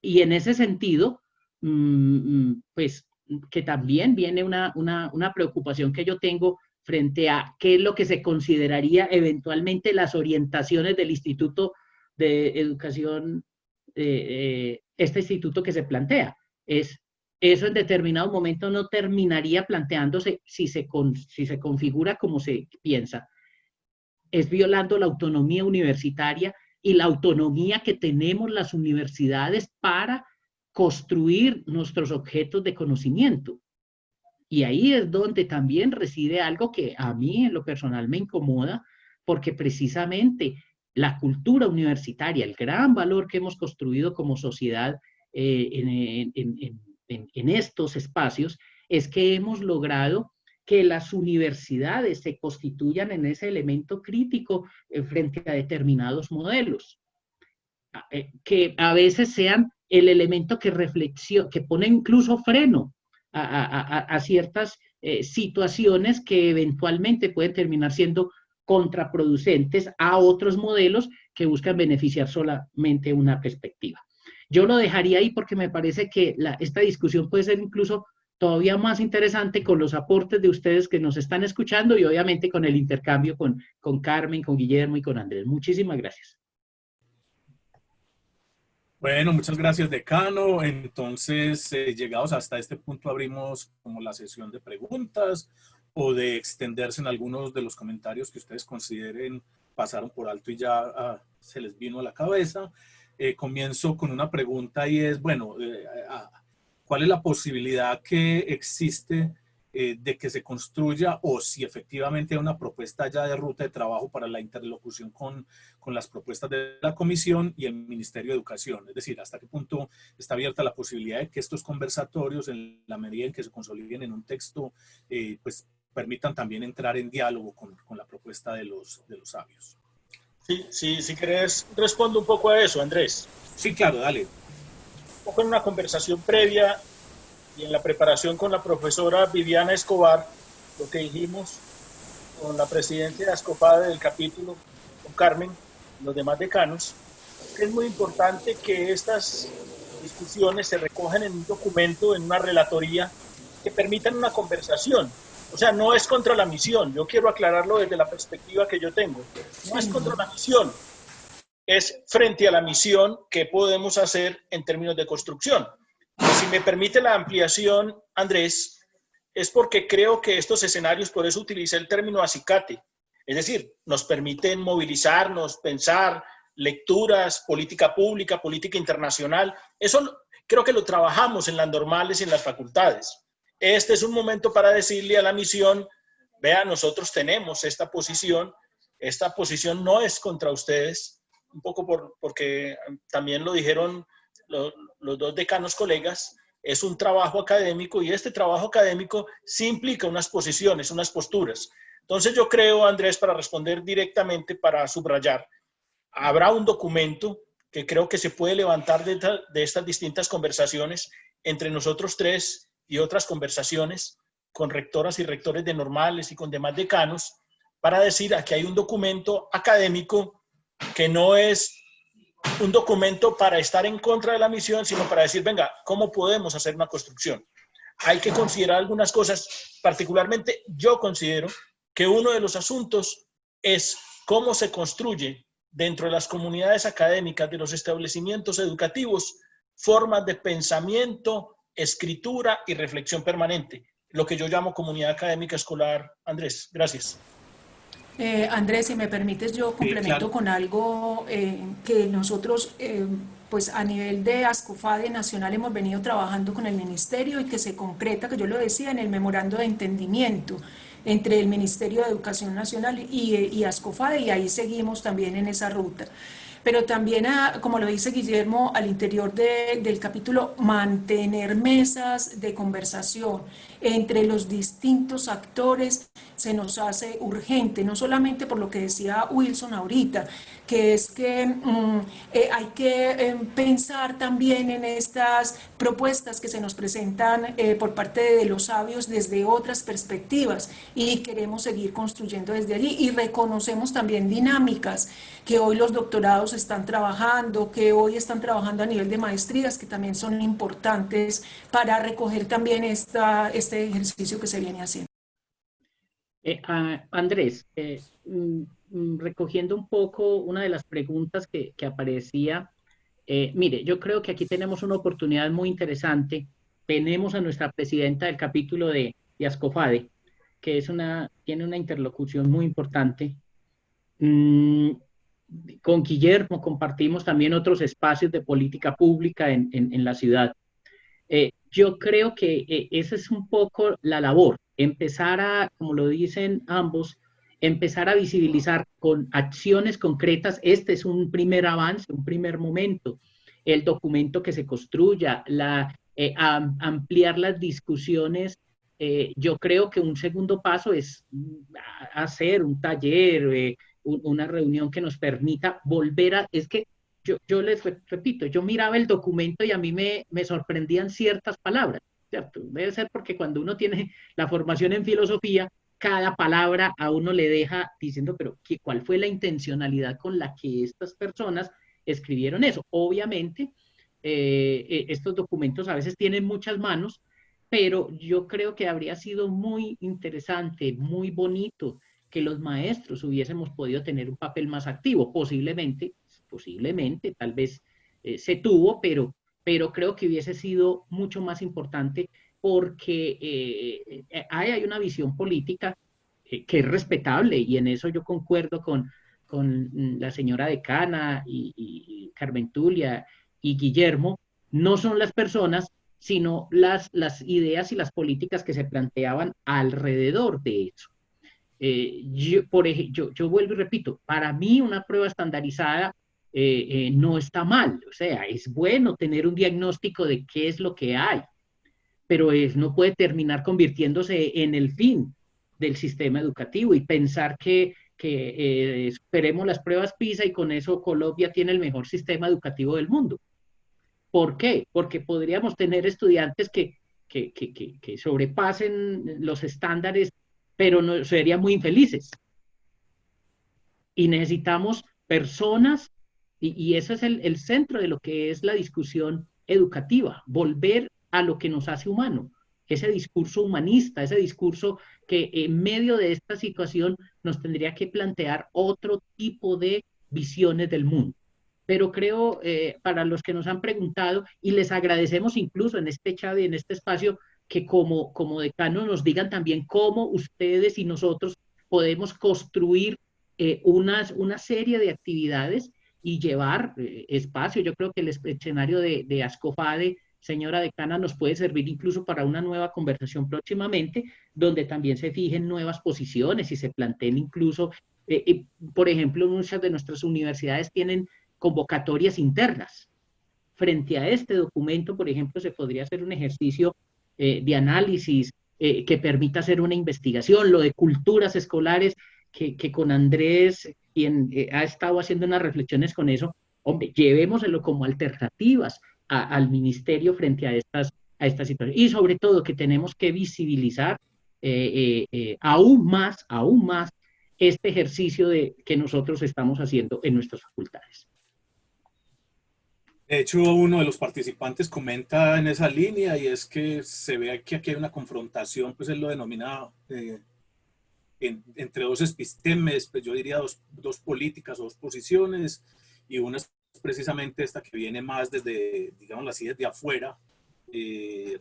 en ese sentido, pues que también viene una preocupación que yo tengo frente a qué es lo que se consideraría eventualmente las orientaciones del Instituto de Educación, este instituto que se plantea. Eso en determinado momento no terminaría planteándose si se configura como se piensa. Es violando la autonomía universitaria y la autonomía que tenemos las universidades para construir nuestros objetos de conocimiento. Y ahí es donde también reside algo que a mí en lo personal me incomoda, porque precisamente la cultura universitaria, el gran valor que hemos construido como sociedad en estos espacios, es que hemos logrado que las universidades se constituyan en ese elemento crítico frente a determinados modelos, que a veces sean el elemento que pone incluso freno a ciertas situaciones que eventualmente pueden terminar siendo contraproducentes a otros modelos que buscan beneficiar solamente una perspectiva. Yo lo dejaría ahí porque me parece que esta discusión puede ser incluso todavía más interesante con los aportes de ustedes que nos están escuchando y obviamente con el intercambio con Carmen, con Guillermo y con Andrés. Muchísimas gracias. Bueno, muchas gracias, decano. Entonces, llegados hasta este punto, abrimos como la sesión de preguntas o de extenderse en algunos de los comentarios que ustedes consideren pasaron por alto y ya se les vino a la cabeza. Comienzo con una pregunta y es, bueno, ¿cuál es la posibilidad que existe de que se construya o si efectivamente hay una propuesta ya de ruta de trabajo para la interlocución con las propuestas de la Comisión y el Ministerio de Educación? Es decir, ¿hasta qué punto está abierta la posibilidad de que estos conversatorios, en la medida en que se consoliden en un texto, pues permitan también entrar en diálogo con la propuesta de los sabios? Sí, si querés, respondo un poco a eso, Andrés. Sí, claro, dale. Un poco en una conversación previa y en la preparación con la profesora Viviana Escobar, lo que dijimos con la presidenta de Ascofade del capítulo, con Carmen, los demás decanos, que es muy importante que estas discusiones se recojan en un documento, en una relatoría, que permitan una conversación. O sea, no es contra la misión, yo quiero aclararlo desde la perspectiva que yo tengo. No es contra la misión, es frente a la misión qué podemos hacer en términos de construcción. Si me permite la ampliación, Andrés, es porque creo que estos escenarios, por eso utilicé el término acicate, es decir, nos permiten movilizarnos, pensar, lecturas, política pública, política internacional. Eso creo que lo trabajamos en las normales y en las facultades. Este es un momento para decirle a la misión, vea, nosotros tenemos esta posición no es contra ustedes, un poco porque también lo dijeron los dos decanos colegas, es un trabajo académico y este trabajo académico sí implica unas posiciones, unas posturas. Entonces yo creo, Andrés, para responder directamente, para subrayar, habrá un documento que creo que se puede levantar de estas distintas conversaciones entre nosotros tres y otras conversaciones con rectoras y rectores de normales y con demás decanos, para decir aquí hay un documento académico que no es un documento para estar en contra de la misión, sino para decir, venga, ¿cómo podemos hacer una construcción? Hay que considerar algunas cosas, particularmente yo considero que uno de los asuntos es cómo se construye dentro de las comunidades académicas de los establecimientos educativos formas de pensamiento, escritura y reflexión permanente, lo que yo llamo comunidad académica escolar. Andrés, gracias. Andrés, si me permites, yo complemento claro. con algo que nosotros, pues a nivel de Ascofade Nacional hemos venido trabajando con el Ministerio y que se concreta, que yo lo decía, en el memorando de entendimiento entre el Ministerio de Educación Nacional y Ascofade, y ahí seguimos también en esa ruta. Pero también, como lo dice Guillermo, al interior del capítulo, mantener mesas de conversación entre los distintos actores se nos hace urgente, no solamente por lo que decía Wilson ahorita, que es que hay que pensar también en estas propuestas que se nos presentan por parte de los sabios desde otras perspectivas, y queremos seguir construyendo desde allí, y reconocemos también dinámicas que hoy los doctorados están trabajando, que hoy están trabajando a nivel de maestrías, que también son importantes para recoger también este ejercicio que se viene haciendo. Andrés, recogiendo un poco una de las preguntas que aparecía, mire, yo creo que aquí tenemos una oportunidad muy interesante. Tenemos a nuestra presidenta del capítulo de Ascofade, que tiene una interlocución muy importante. Con Guillermo compartimos también otros espacios de política pública en la ciudad. Yo creo que esa es un poco la labor, empezar a, como lo dicen ambos, empezar a visibilizar con acciones concretas. Este es un primer avance, un primer momento. El documento que se construya, ampliar las discusiones. Yo creo que un segundo paso es hacer un taller, una reunión que nos permita volver a... Es que yo les repito, yo miraba el documento y a mí me sorprendían ciertas palabras, ¿cierto? Debe ser porque cuando uno tiene la formación en filosofía, cada palabra a uno le deja diciendo, pero ¿cuál fue la intencionalidad con la que estas personas escribieron eso? Obviamente, estos documentos a veces tienen muchas manos, pero yo creo que habría sido muy interesante, muy bonito que los maestros hubiésemos podido tener un papel más activo. Posiblemente, tal vez se tuvo, pero creo que hubiese sido mucho más importante porque hay una visión política que es respetable y en eso yo concuerdo con la señora decana y Carmen Tulia y Guillermo. No son las personas, sino las ideas y las políticas que se planteaban alrededor de eso. Yo vuelvo y repito, para mí una prueba estandarizada no está mal, o sea, es bueno tener un diagnóstico de qué es lo que hay, pero no puede terminar convirtiéndose en el fin del sistema educativo y pensar que esperemos las pruebas PISA y con eso Colombia tiene el mejor sistema educativo del mundo. ¿Por qué? Porque podríamos tener estudiantes que sobrepasen los estándares, pero no, serían muy infelices. Y necesitamos personas, y ese es el centro de lo que es la discusión educativa, volver a lo que nos hace humano, ese discurso humanista, ese discurso que en medio de esta situación nos tendría que plantear otro tipo de visiones del mundo. Pero creo, para los que nos han preguntado, y les agradecemos incluso en este chat y en este espacio, que como decanos nos digan también cómo ustedes y nosotros podemos construir una serie de actividades y llevar espacio. Yo creo que el escenario de Ascofade, señora decana, nos puede servir incluso para una nueva conversación próximamente, donde también se fijen nuevas posiciones y se planteen incluso, por ejemplo, muchas de nuestras universidades tienen convocatorias internas. Frente a este documento, por ejemplo, se podría hacer un ejercicio de análisis que permita hacer una investigación, lo de culturas escolares, que con Andrés, quien ha estado haciendo unas reflexiones con eso, hombre, llevémoselo como alternativas al ministerio frente a estas situaciones. Y sobre todo que tenemos que visibilizar aún más este ejercicio que nosotros estamos haciendo en nuestras facultades. De hecho, uno de los participantes comenta en esa línea y es que se ve que aquí hay una confrontación, pues él lo denomina entre dos epistemes, pues yo diría dos políticas o dos posiciones, y una es precisamente esta que viene más desde, digamos así, desde afuera,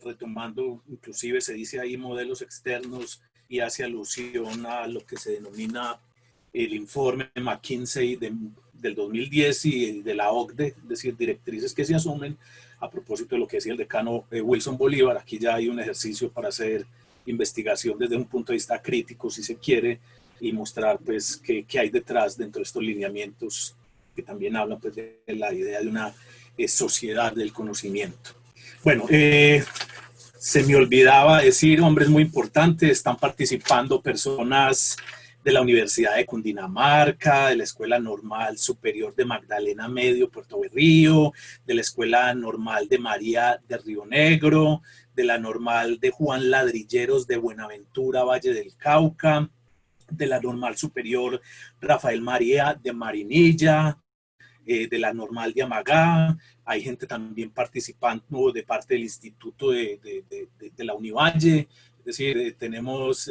retomando, inclusive se dice ahí modelos externos y hace alusión a lo que se denomina el informe McKinsey del 2010 y de la OCDE, es decir, directrices que se asumen a propósito de lo que decía el decano Wilson Bolívar. Aquí ya hay un ejercicio para hacer investigación desde un punto de vista crítico, si se quiere, y mostrar pues qué hay detrás dentro de estos lineamientos que también hablan pues de la idea de una sociedad del conocimiento. Bueno, se me olvidaba decir, hombres muy importantes, están participando personas de la Universidad de Cundinamarca, de la Escuela Normal Superior de Magdalena Medio, Puerto Berrío, de la Escuela Normal de María de Río Negro, de la Normal de Juan Ladrilleros de Buenaventura, Valle del Cauca, de la Normal Superior Rafael María de Marinilla, de la Normal de Amagá. Hay gente también participando de parte del Instituto de la Univalle, es decir, tenemos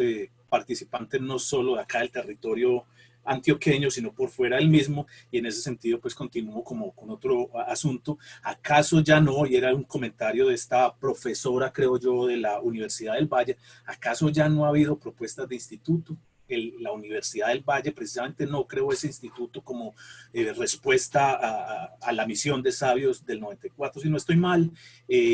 participantes no solo de acá del territorio antioqueño, sino por fuera del mismo, y en ese sentido pues continúo como con otro asunto. ¿Acaso ya no? Y era un comentario de esta profesora, creo yo, de la Universidad del Valle, ¿acaso ya no ha habido propuestas de instituto? La Universidad del Valle precisamente no creó ese instituto como respuesta a la misión de Sabios del 94, si no estoy mal.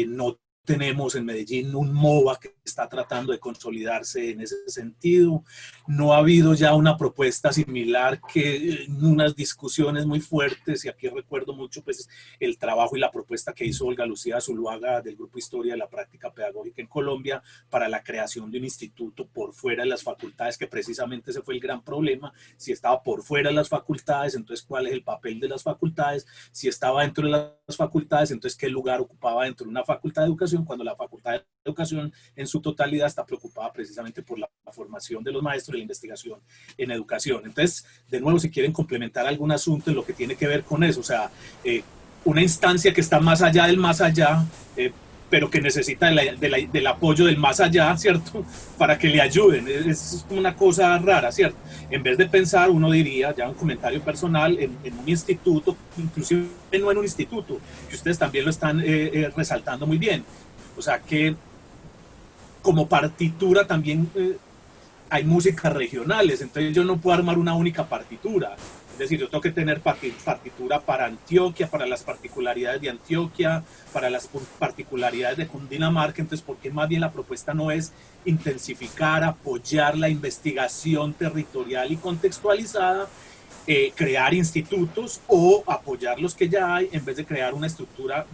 No tenemos en Medellín un MOVA que está tratando de consolidarse en ese sentido. No ha habido ya una propuesta similar que en unas discusiones muy fuertes, y aquí recuerdo mucho pues, el trabajo y la propuesta que hizo Olga Lucía Zuluaga del Grupo Historia de la Práctica Pedagógica en Colombia para la creación de un instituto por fuera de las facultades, que precisamente ese fue el gran problema. Si estaba por fuera de las facultades, entonces ¿cuál es el papel de las facultades? Si estaba dentro de las facultades, entonces ¿qué lugar ocupaba dentro de una facultad de educación? Cuando la Facultad de Educación en su totalidad está preocupada precisamente por la formación de los maestros y la investigación en educación. Entonces, de nuevo, si quieren complementar algún asunto en lo que tiene que ver con eso, o sea, una instancia que está más allá del más allá, pero que necesita del apoyo del más allá, ¿cierto? Para que le ayuden. Es como una cosa rara, ¿cierto? En vez de pensar, uno diría, ya un comentario personal, en un instituto, inclusive no en un instituto, que ustedes también lo están resaltando muy bien. O sea que como partitura también hay músicas regionales, entonces yo no puedo armar una única partitura. Es decir, yo tengo que tener partitura para Antioquia, para las particularidades de Antioquia, para las particularidades de Cundinamarca. Entonces, ¿por qué más bien la propuesta no es intensificar, apoyar la investigación territorial y contextualizada, crear institutos o apoyar los que ya hay en vez de crear una estructura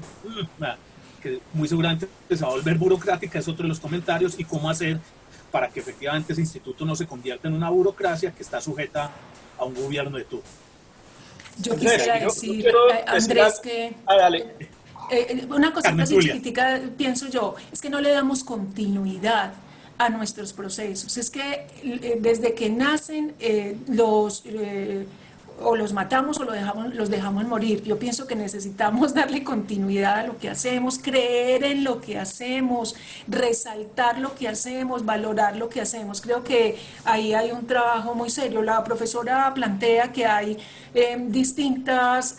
que muy seguramente se va a volver burocrática? Es otro de los comentarios. Y cómo hacer para que efectivamente ese instituto no se convierta en una burocracia que está sujeta a un gobierno de turno. Yo quisiera decir, Andrés, que una cosita así chiquitica, pienso yo, es que no le damos continuidad a nuestros procesos. Es que desde que nacen o los matamos o los dejamos morir. Yo pienso que necesitamos darle continuidad a lo que hacemos, creer en lo que hacemos, resaltar lo que hacemos, valorar lo que hacemos. Creo que ahí hay un trabajo muy serio. La profesora plantea que hay distintas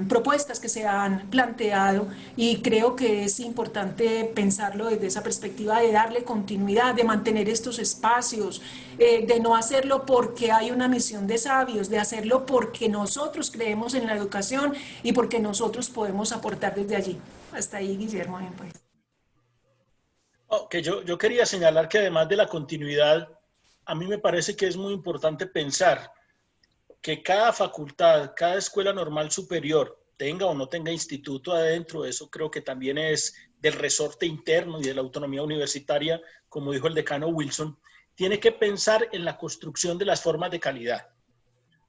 propuestas que se han planteado, y creo que es importante pensarlo desde esa perspectiva de darle continuidad, de mantener estos espacios, de no hacerlo porque hay una misión de sabios, de hacerlo porque nosotros creemos en la educación y porque nosotros podemos aportar desde allí. Hasta ahí, Guillermo. Pues. Yo quería señalar que además de la continuidad, a mí me parece que es muy importante pensar que cada facultad, cada escuela normal superior, tenga o no tenga instituto adentro, eso creo que también es del resorte interno y de la autonomía universitaria, como dijo el decano Wilson, tiene que pensar en la construcción de las formas de calidad.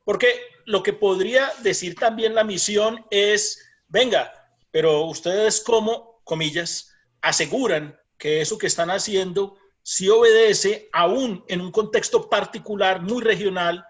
Porque lo que podría decir también la misión es, venga, pero ustedes como, comillas, aseguran que eso que están haciendo sí obedece, aún en un contexto particular, muy regional,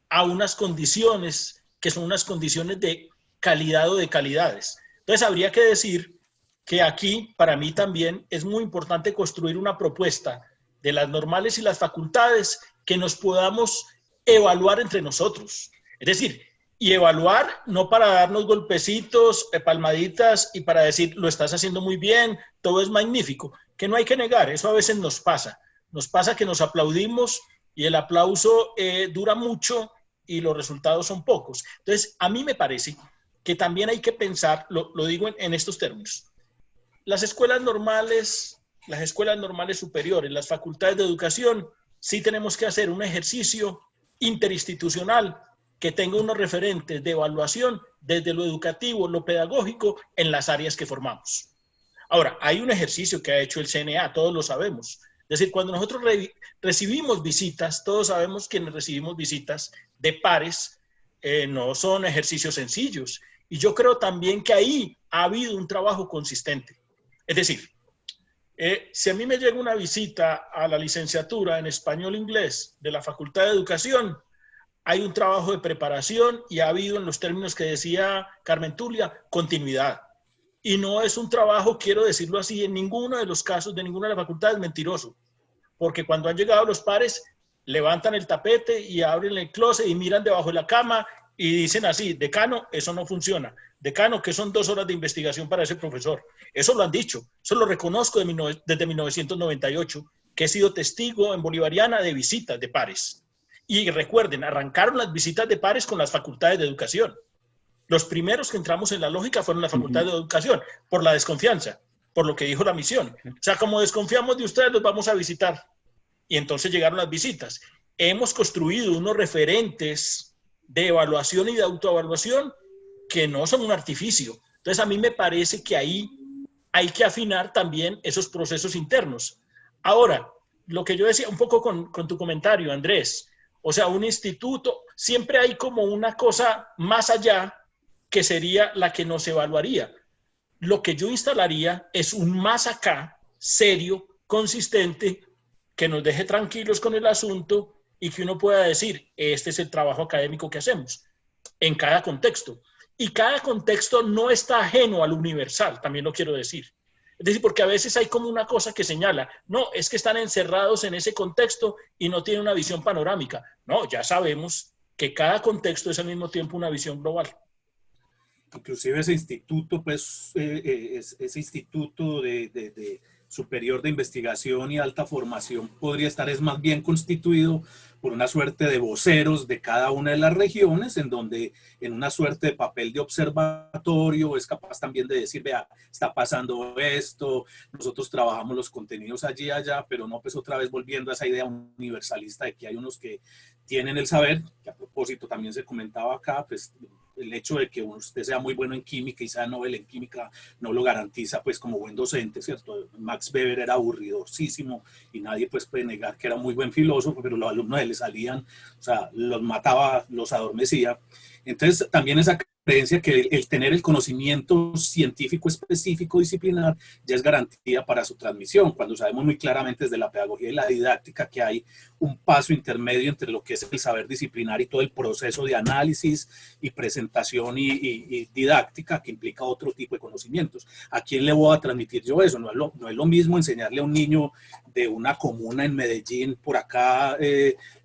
a unas condiciones que son unas condiciones de calidad o de calidades. Entonces habría que decir que aquí para mí también es muy importante construir una propuesta de las normales y las facultades que nos podamos evaluar entre nosotros. Es decir, y evaluar no para darnos golpecitos, palmaditas y para decir lo estás haciendo muy bien, todo es magnífico, que no hay que negar, eso a veces nos pasa que nos aplaudimos y el aplauso dura mucho y los resultados son pocos. Entonces, a mí me parece que también hay que pensar, lo digo en estos términos, las escuelas normales superiores, las facultades de educación, sí tenemos que hacer un ejercicio interinstitucional que tenga unos referentes de evaluación desde lo educativo, lo pedagógico, en las áreas que formamos. Ahora, hay un ejercicio que ha hecho el CNA, todos lo sabemos. Es decir, cuando nosotros recibimos visitas, todos sabemos que recibimos visitas de pares, no son ejercicios sencillos. Y yo creo también que ahí ha habido un trabajo consistente. Es decir, si a mí me llega una visita a la licenciatura en español-inglés de la Facultad de Educación, hay un trabajo de preparación y ha habido, en los términos que decía Carmen Tulia, continuidad. Y no es un trabajo, quiero decirlo así, en ninguno de los casos de ninguna de las facultades mentiroso. Porque cuando han llegado los pares, levantan el tapete y abren el closet y miran debajo de la cama y dicen así, decano, eso no funciona. Decano, que son 2 horas de investigación para ese profesor. Eso lo han dicho, eso lo reconozco desde 1998, que he sido testigo en Bolivariana de visitas de pares. Y recuerden, arrancaron las visitas de pares con las facultades de educación. Los primeros que entramos en la lógica fueron las facultades de educación, por la desconfianza, por lo que dijo la misión. O sea, como desconfiamos de ustedes, los vamos a visitar. Y entonces llegaron las visitas. Hemos construido unos referentes de evaluación y de autoevaluación que no son un artificio. Entonces, a mí me parece que ahí hay que afinar también esos procesos internos. Ahora, lo que yo decía un poco con tu comentario, Andrés, o sea, un instituto, siempre hay como una cosa más allá que sería la que nos evaluaría. Lo que yo instalaría es un más acá, serio, consistente, que nos deje tranquilos con el asunto y que uno pueda decir, este es el trabajo académico que hacemos en cada contexto. Y cada contexto no está ajeno al universal, también lo quiero decir. Es decir, porque a veces hay como una cosa que señala, no, es que están encerrados en ese contexto y no tienen una visión panorámica. No, ya sabemos que cada contexto es al mismo tiempo una visión global. Inclusive ese instituto, pues, ese instituto superior de investigación y alta formación podría estar es más bien constituido por una suerte de voceros de cada una de las regiones, en donde en una suerte de papel de observatorio es capaz también de decir, vea, está pasando esto, nosotros trabajamos los contenidos allí y allá, pero no, pues otra vez volviendo a esa idea universalista de que hay unos que tienen el saber, que a propósito también se comentaba acá, pues el hecho de que usted sea muy bueno en química y sea Nobel en química no lo garantiza pues como buen docente, ¿cierto? Max Weber era aburridosísimo y nadie pues puede negar que era muy buen filósofo, pero los alumnos de él le salían, o sea, los mataba, los adormecía. Entonces también esa creencia que el tener el conocimiento científico específico disciplinar ya es garantía para su transmisión, cuando sabemos muy claramente desde la pedagogía y la didáctica que hay un paso intermedio entre lo que es el saber disciplinar y todo el proceso de análisis y presentación y didáctica que implica otro tipo de conocimientos. ¿A quién le voy a transmitir yo eso? No es lo mismo enseñarle a un niño de una comuna en Medellín por acá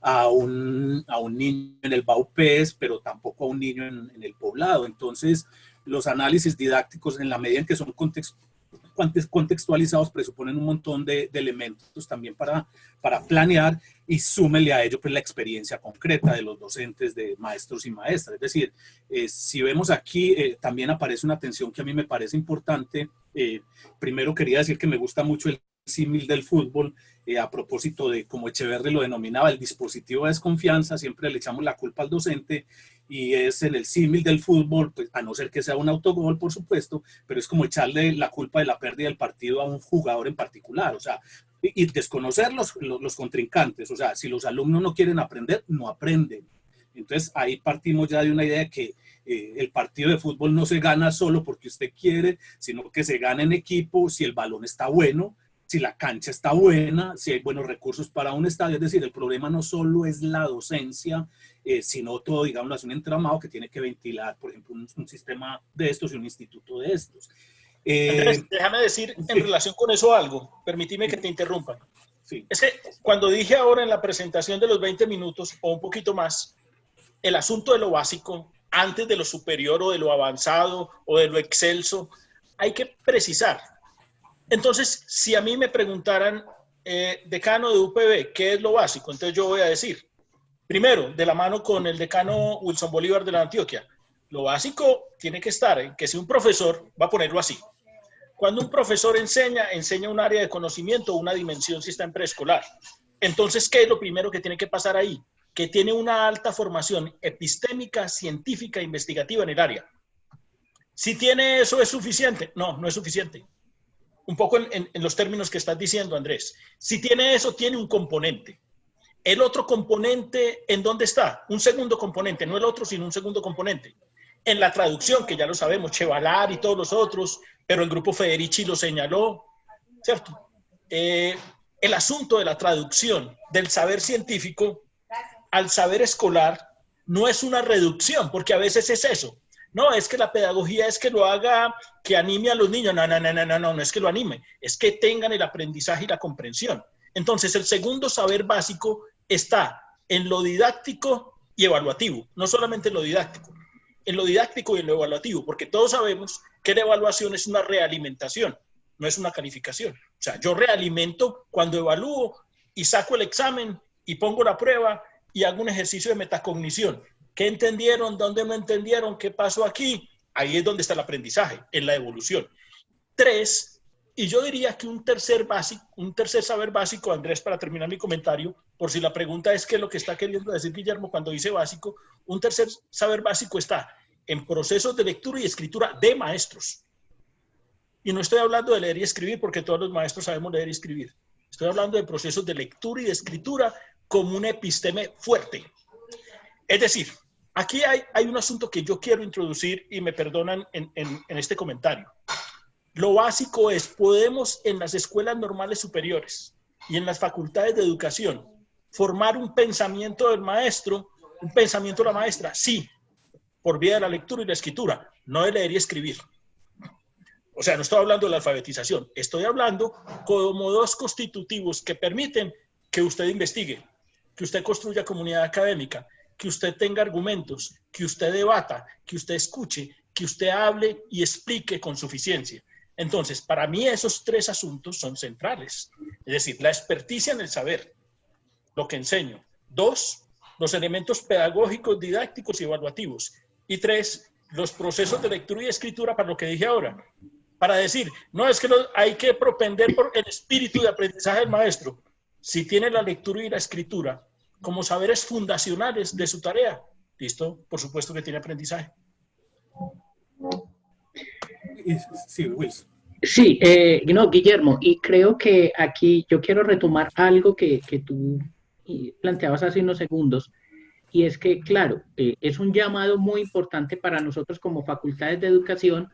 a un niño en el Baupés, pero tampoco a un niño en el Poblado. Entonces, los análisis didácticos, en la medida en que son contextualizados, presuponen un montón de elementos también para planear y súmele a ello pues, la experiencia concreta de los docentes, de maestros y maestras. Es decir, si vemos aquí, también aparece una tensión que a mí me parece importante. Primero quería decir que me gusta mucho el símil del fútbol, a propósito de, como Echeverri lo denominaba, el dispositivo de desconfianza, siempre le echamos la culpa al docente, y es en el símil del fútbol, pues, a no ser que sea un autogol, por supuesto, pero es como echarle la culpa de la pérdida del partido a un jugador en particular, o sea, y desconocer los contrincantes, o sea, si los alumnos no quieren aprender, no aprenden. Entonces ahí partimos ya de una idea de que el partido de fútbol no se gana solo porque usted quiere, sino que se gana en equipo si el balón está bueno, si la cancha está buena, si hay buenos recursos para un estadio. Es decir, el problema no solo es la docencia, sino todo, digamos, es un entramado que tiene que ventilar, por ejemplo, un sistema de estos y un instituto de estos. Andrés, déjame decir en relación con eso algo, permíteme que te interrumpa. Sí. Es que cuando dije ahora en la presentación de los 20 minutos o un poquito más, el asunto de lo básico, antes de lo superior o de lo avanzado o de lo excelso, hay que precisar. Entonces, si a mí me preguntaran, decano de UPB, ¿qué es lo básico? Entonces yo voy a decir, primero, de la mano con el decano Wilson Bolívar de la Antioquia, lo básico tiene que estar en que si un profesor, va a ponerlo así, cuando un profesor enseña un área de conocimiento o una dimensión si está en preescolar. Entonces, ¿qué es lo primero que tiene que pasar ahí? Que tiene una alta formación epistémica, científica, investigativa en el área. Si tiene eso, ¿es suficiente? No, no es suficiente. Un poco en los términos que estás diciendo, Andrés. Si tiene eso, tiene un componente. El otro componente, ¿en dónde está? Un segundo componente, no el otro, sino un segundo componente. En la traducción, que ya lo sabemos, Chevalar y todos los otros, pero el grupo Federici lo señaló, ¿cierto? El asunto de la traducción del saber científico al saber escolar no es una reducción, porque a veces es eso. No, es que la pedagogía es que lo haga, que anime a los niños. No es que lo anime, es que tengan el aprendizaje y la comprensión. Entonces, el segundo saber básico está en lo didáctico y evaluativo, no solamente en lo didáctico y en lo evaluativo, porque todos sabemos que la evaluación es una realimentación, no es una calificación. O sea, yo realimento cuando evalúo y saco el examen y pongo la prueba y hago un ejercicio de metacognición. ¿Qué entendieron? ¿Dónde no entendieron? ¿Qué pasó aquí? Ahí es donde está el aprendizaje, en la evolución. 3, y yo diría que un tercer saber básico, Andrés, para terminar mi comentario, por si la pregunta es qué es lo que está queriendo decir Guillermo cuando dice básico, un tercer saber básico está en procesos de lectura y escritura de maestros. Y no estoy hablando de leer y escribir, porque todos los maestros sabemos leer y escribir. Estoy hablando de procesos de lectura y de escritura como un episteme fuerte. Es decir, aquí hay un asunto que yo quiero introducir y me perdonan en este comentario. Lo básico es, podemos en las escuelas normales superiores y en las facultades de educación formar un pensamiento del maestro, un pensamiento de la maestra, sí, por vía de la lectura y la escritura, no de leer y escribir. O sea, no estoy hablando de la alfabetización, estoy hablando como dos constitutivos que permiten que usted investigue, que usted construya comunidad académica, que usted tenga argumentos, que usted debata, que usted escuche, que usted hable y explique con suficiencia. Entonces, para mí esos tres asuntos son centrales. Es decir, la experticia en el saber, lo que enseño. 2, los elementos pedagógicos, didácticos y evaluativos. Y 3, los procesos de lectura y escritura, para lo que dije ahora. Para decir, no es que hay que propender por el espíritu de aprendizaje del maestro. Si tiene la lectura y la escritura como saberes fundacionales de su tarea, listo, por supuesto que tiene aprendizaje. Sí, Wilson. Sí, no, Guillermo, y creo que aquí yo quiero retomar algo que tú planteabas hace unos segundos, y es que, claro, es un llamado muy importante para nosotros como facultades de educación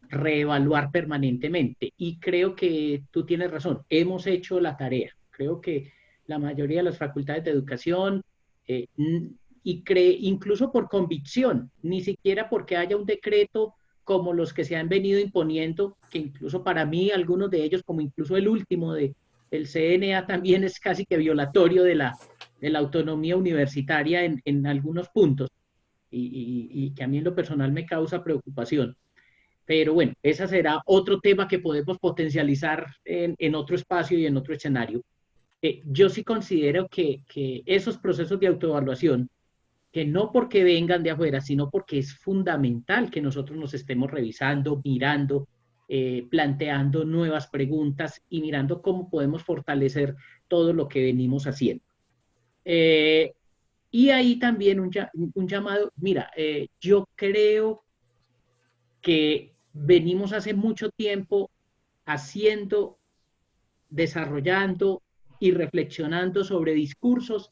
reevaluar permanentemente, y creo que tú tienes razón, hemos hecho la tarea. Creo que la mayoría de las facultades de educación, incluso por convicción, ni siquiera porque haya un decreto como los que se han venido imponiendo, que incluso para mí algunos de ellos, como incluso el último del CNA, también es casi que violatorio de la autonomía universitaria en algunos puntos, y que a mí en lo personal me causa preocupación. Pero bueno, ese será otro tema que podemos potencializar en otro espacio y en otro escenario. Yo sí considero que esos procesos de autoevaluación, que no porque vengan de afuera, sino porque es fundamental que nosotros nos estemos revisando, mirando, planteando nuevas preguntas y mirando cómo podemos fortalecer todo lo que venimos haciendo. Y ahí también un llamado, mira, yo creo que venimos hace mucho tiempo haciendo, desarrollando y reflexionando sobre discursos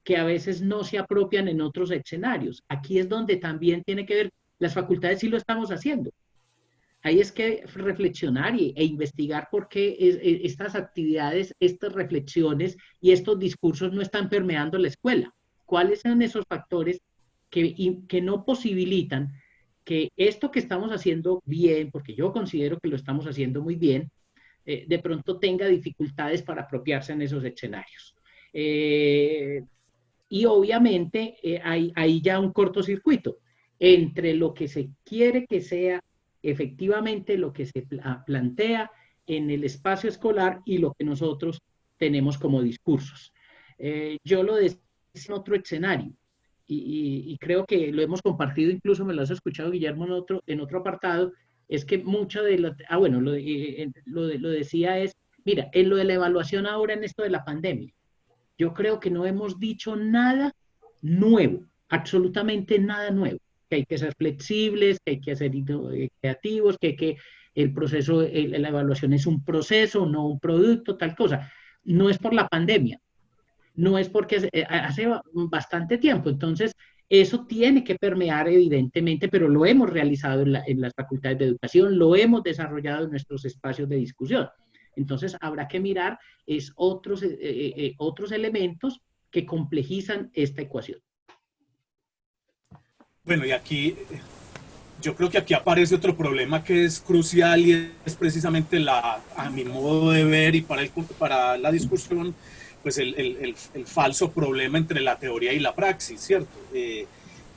que a veces no se apropian en otros escenarios. Aquí es donde también tiene que ver, las facultades sí lo estamos haciendo. Ahí es que reflexionar e investigar por qué estas actividades, estas reflexiones y estos discursos no están permeando la escuela. ¿Cuáles son esos factores que no posibilitan que esto que estamos haciendo bien, porque yo considero que lo estamos haciendo muy bien, de pronto tenga dificultades para apropiarse en esos escenarios? Y obviamente hay ya un cortocircuito entre lo que se quiere que sea efectivamente lo que se plantea en el espacio escolar y lo que nosotros tenemos como discursos. Yo lo decía en otro escenario y creo que lo hemos compartido, incluso me lo has escuchado, Guillermo, en otro apartado, es que mucho de lo... bueno, lo decía es, mira, en lo de la evaluación ahora en esto de la pandemia, yo creo que no hemos dicho nada nuevo, absolutamente nada nuevo, que hay que ser flexibles, que hay que ser creativos, que el proceso, la evaluación es un proceso, no un producto, tal cosa. No es por la pandemia, no es porque hace bastante tiempo, entonces eso tiene que permear evidentemente, pero lo hemos realizado en las facultades de educación, lo hemos desarrollado en nuestros espacios de discusión. Entonces habrá que mirar otros elementos que complejizan esta ecuación. Bueno, y aquí yo creo que aquí aparece otro problema que es crucial y es precisamente a mi modo de ver y para la discusión, pues el falso problema entre la teoría y la praxis, ¿cierto?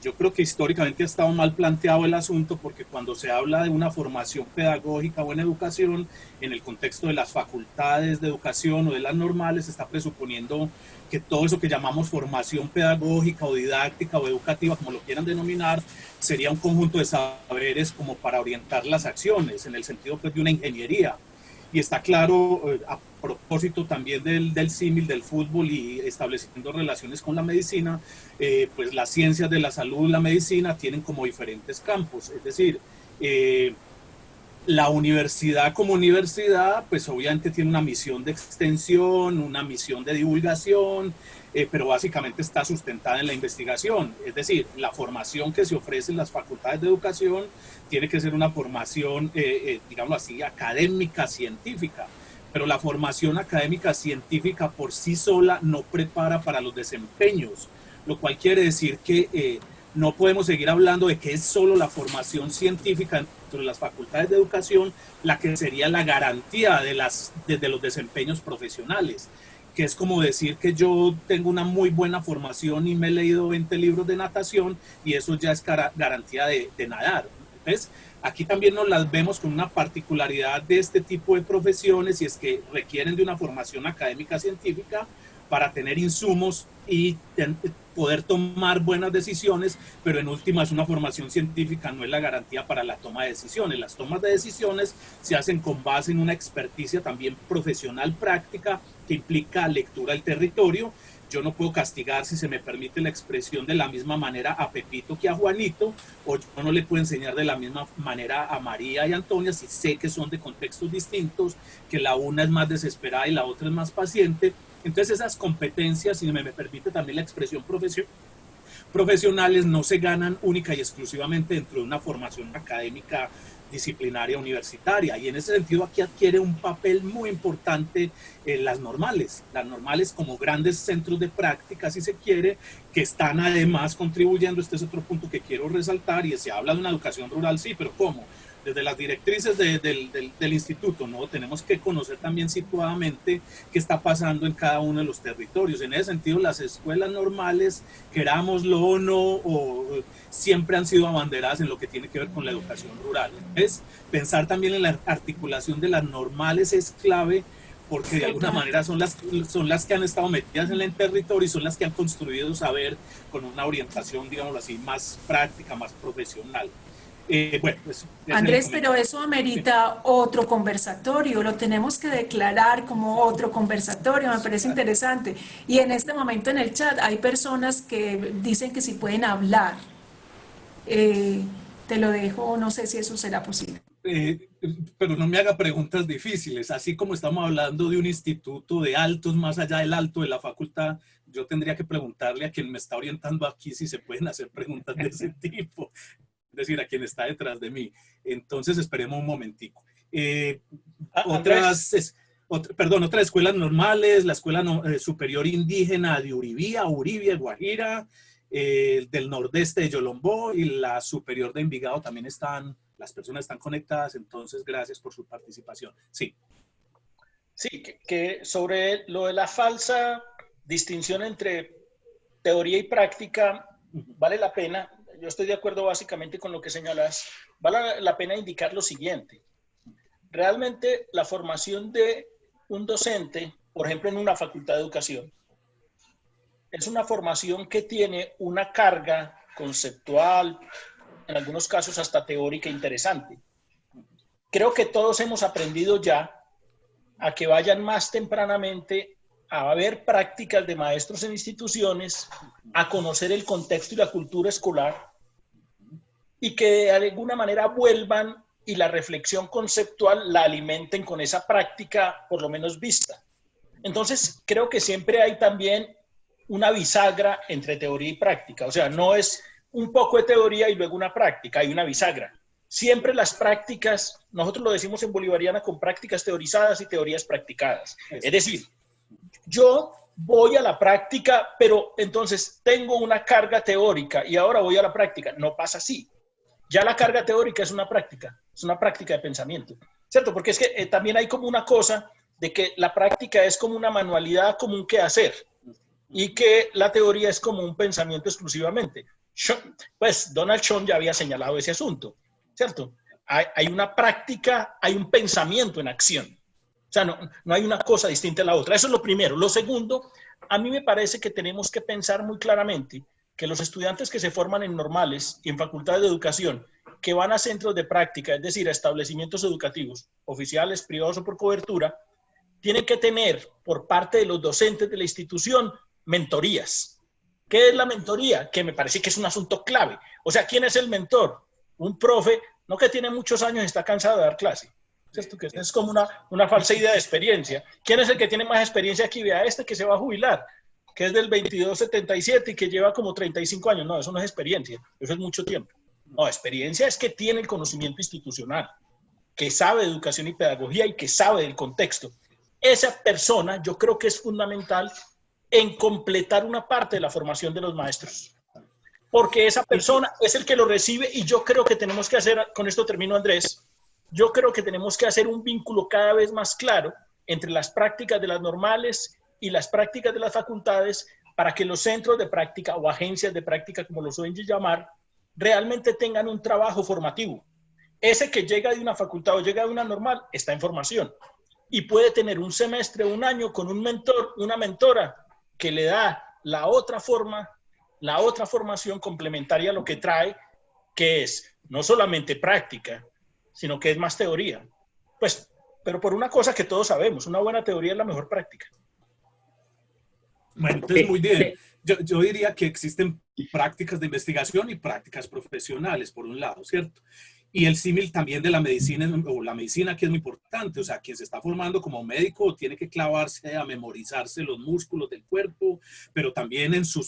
Yo creo que históricamente ha estado mal planteado el asunto porque cuando se habla de una formación pedagógica o en educación, en el contexto de las facultades de educación o de las normales, se está presuponiendo que todo eso que llamamos formación pedagógica o didáctica o educativa, como lo quieran denominar, sería un conjunto de saberes como para orientar las acciones, en el sentido pues, de una ingeniería. Y está claro, a propósito también del símil del fútbol y estableciendo relaciones con la medicina, pues las ciencias de la salud y la medicina tienen como diferentes campos. Es decir, la universidad como universidad, pues obviamente tiene una misión de extensión, una misión de divulgación, pero básicamente está sustentada en la investigación. Es decir, la formación que se ofrece en las facultades de educación tiene que ser una formación, digámoslo así, académica, científica. Pero la formación académica científica por sí sola no prepara para los desempeños, lo cual quiere decir que No podemos seguir hablando de que es solo la formación científica dentro de las facultades de educación la que sería la garantía de los desempeños profesionales, que es como decir que yo tengo una muy buena formación y me he leído 20 libros de natación y eso ya es garantía de nadar. Entonces, aquí también nos las vemos con una particularidad de este tipo de profesiones, y es que requieren de una formación académica científica para tener insumos y poder tomar buenas decisiones, pero en últimas una formación científica no es la garantía para la toma de decisiones. Las tomas de decisiones se hacen con base en una experticia también profesional práctica que implica lectura del territorio. Yo no puedo castigar, si se me permite la expresión, de la misma manera a Pepito que a Juanito, o yo no le puedo enseñar de la misma manera a María y Antonia si sé que son de contextos distintos, que la una es más desesperada y la otra es más paciente. Entonces esas competencias, si me permite también la expresión profesionales, no se ganan única y exclusivamente dentro de una formación académica disciplinaria universitaria, y en ese sentido aquí adquiere un papel muy importante las normales como grandes centros de práctica, si se quiere, que están además contribuyendo. Este es otro punto que quiero resaltar, y se habla de una educación rural, sí, pero ¿cómo? Desde las directrices del instituto, ¿no? Tenemos que conocer también situadamente qué está pasando en cada uno de los territorios. En ese sentido, las escuelas normales, querámoslo o no, siempre han sido abanderadas en lo que tiene que ver con la educación rural. Es pensar también en la articulación de las normales es clave, porque de alguna manera son las que han estado metidas en el territorio y son las que han construido saber con una orientación, digamos así, más práctica, más profesional. Bueno, pues, Andrés, pero eso amerita otro conversatorio, lo tenemos que declarar como otro conversatorio, me parece interesante. Y en este momento en el chat hay personas que dicen que si pueden hablar. Te lo dejo, no sé si eso será posible. Pero no me haga preguntas difíciles. Así como estamos hablando de un instituto de altos, más allá del alto de la facultad, yo tendría que preguntarle a quien me está orientando aquí si se pueden hacer preguntas de ese tipo. Es decir, a quien está detrás de mí. Entonces, esperemos un momentico. Otras escuelas normales, la Escuela Superior Indígena de Uribía, Guajira, del nordeste de Yolombó, y la Superior de Envigado también las personas están conectadas. Entonces, gracias por su participación. Sí. Sí, que sobre lo de la falsa distinción entre teoría y práctica, vale la pena. Yo estoy de acuerdo básicamente con lo que señalas. Vale la pena indicar lo siguiente. Realmente la formación de un docente, por ejemplo, en una facultad de educación, es una formación que tiene una carga conceptual, en algunos casos hasta teórica interesante. Creo que todos hemos aprendido ya a que vayan más tempranamente a ver prácticas de maestros en instituciones, a conocer el contexto y la cultura escolar, y que de alguna manera vuelvan y la reflexión conceptual la alimenten con esa práctica, por lo menos vista. Entonces, creo que siempre hay también una bisagra entre teoría y práctica. O sea, no es un poco de teoría y luego una práctica, hay una bisagra. Siempre las prácticas, nosotros lo decimos en Bolivariana, con prácticas teorizadas y teorías practicadas. Es decir, yo voy a la práctica, pero entonces tengo una carga teórica y ahora voy a la práctica. No pasa así. Ya la carga teórica es una práctica de pensamiento, ¿cierto? Porque es que también hay como una cosa de que la práctica es como una manualidad, como un quehacer, y que la teoría es como un pensamiento exclusivamente. Pues Donald Schoen ya había señalado ese asunto, ¿cierto? Hay una práctica, hay un pensamiento en acción. O sea, no hay una cosa distinta a la otra. Eso es lo primero. Lo segundo, a mí me parece que tenemos que pensar muy claramente que los estudiantes que se forman en normales y en facultades de educación, que van a centros de práctica, es decir, a establecimientos educativos, oficiales, privados o por cobertura, tienen que tener por parte de los docentes de la institución mentorías. ¿Qué es la mentoría? Que me parece que es un asunto clave. O sea, ¿quién es el mentor? Un profe, no que tiene muchos años y está cansado de dar clase. ¿Cierto? Que es como una falsa idea de experiencia. ¿Quién es el que tiene más experiencia aquí? Vea, este que se va a jubilar, que es del 2277 y que lleva como 35 años. No, eso no es experiencia, eso es mucho tiempo. No, experiencia es que tiene el conocimiento institucional, que sabe de educación y pedagogía y que sabe del contexto. Esa persona yo creo que es fundamental en completar una parte de la formación de los maestros. porque esa persona es el que lo recibe y yo creo que tenemos que hacer, con esto termino Andrés, yo creo que tenemos que hacer un vínculo cada vez más claro entre las prácticas de las normales y las prácticas de las facultades para que los centros de práctica o agencias de práctica, como los suelen llamar, realmente tengan un trabajo formativo. Ese que llega de una facultad o llega de una normal está en formación y puede tener un semestre o un año con un mentor, una mentora que le da la otra forma, la otra formación complementaria a lo que trae, que es no solamente práctica, sino que es más teoría. Pues, pero por una cosa que todos sabemos, una buena teoría es la mejor práctica. Bueno, entonces muy bien. Yo diría que existen prácticas de investigación y prácticas profesionales, por un lado, ¿cierto? Y el símil también de la medicina, o la medicina que es muy importante, o sea, quien se está formando como médico tiene que clavarse a memorizarse los músculos del cuerpo, pero también en su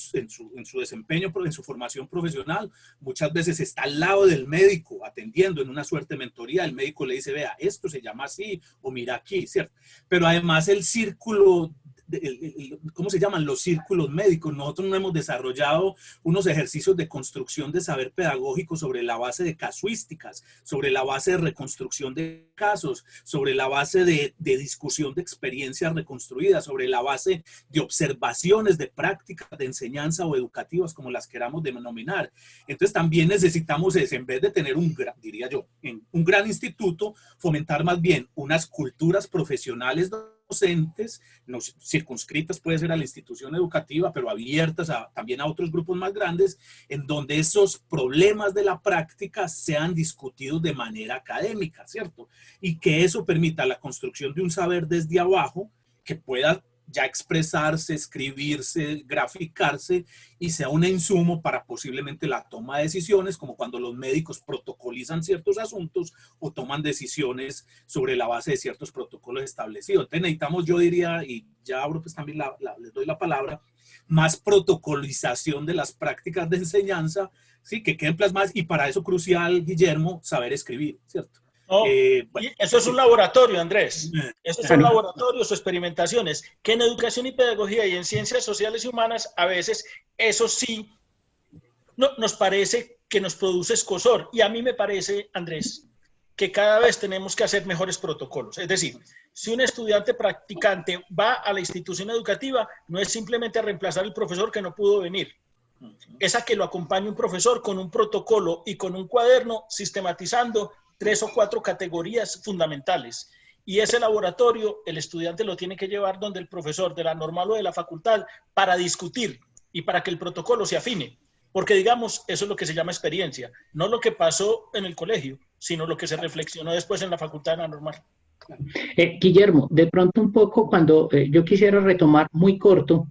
desempeño, en su formación profesional, muchas veces está al lado del médico atendiendo en una suerte de mentoría, el médico le dice, vea, esto se llama así, o mira aquí, ¿cierto? Pero además el círculo, ¿cómo se llaman? Los círculos médicos. Nosotros no hemos desarrollado unos ejercicios de construcción de saber pedagógico sobre la base de casuísticas, sobre la base de reconstrucción de casos, sobre la base de discusión de experiencias reconstruidas, sobre la base de observaciones de prácticas de enseñanza o educativas, como las queramos denominar. Entonces también necesitamos, en vez de tener diría yo, un gran instituto, fomentar más bien unas culturas profesionales docentes, no circunscritas puede ser a la institución educativa, pero abiertas también a otros grupos más grandes, en donde esos problemas de la práctica sean discutidos de manera académica, ¿cierto? Y que eso permita la construcción de un saber desde abajo que pueda ya expresarse, escribirse, graficarse y sea un insumo para posiblemente la toma de decisiones, como cuando los médicos protocolizan ciertos asuntos o toman decisiones sobre la base de ciertos protocolos establecidos. Entonces necesitamos, yo diría, y ya abro pues también les doy la palabra, más protocolización de las prácticas de enseñanza, ¿sí? Que queden plasmadas, y para eso crucial, Guillermo, saber escribir, ¿cierto? No, Bueno, eso es un laboratorio, Andrés. Esos son laboratorios o experimentaciones que en educación y pedagogía y en ciencias sociales y humanas a veces eso sí nos parece que nos produce escozor. Y a mí me parece, Andrés, que cada vez tenemos que hacer mejores protocolos. Es decir, si un estudiante practicante va a la institución educativa, no es simplemente a reemplazar al profesor que no pudo venir. Es a que lo acompañe un profesor con un protocolo y con un cuaderno sistematizando 3 o 4 categorías fundamentales. Y ese laboratorio, el estudiante lo tiene que llevar donde el profesor de la normal o de la facultad para discutir y para que el protocolo se afine. Porque, digamos, eso es lo que se llama experiencia. No lo que pasó en el colegio, sino lo que se reflexionó después en la facultad de la normal. Guillermo, de pronto un poco cuando yo quisiera retomar muy corto,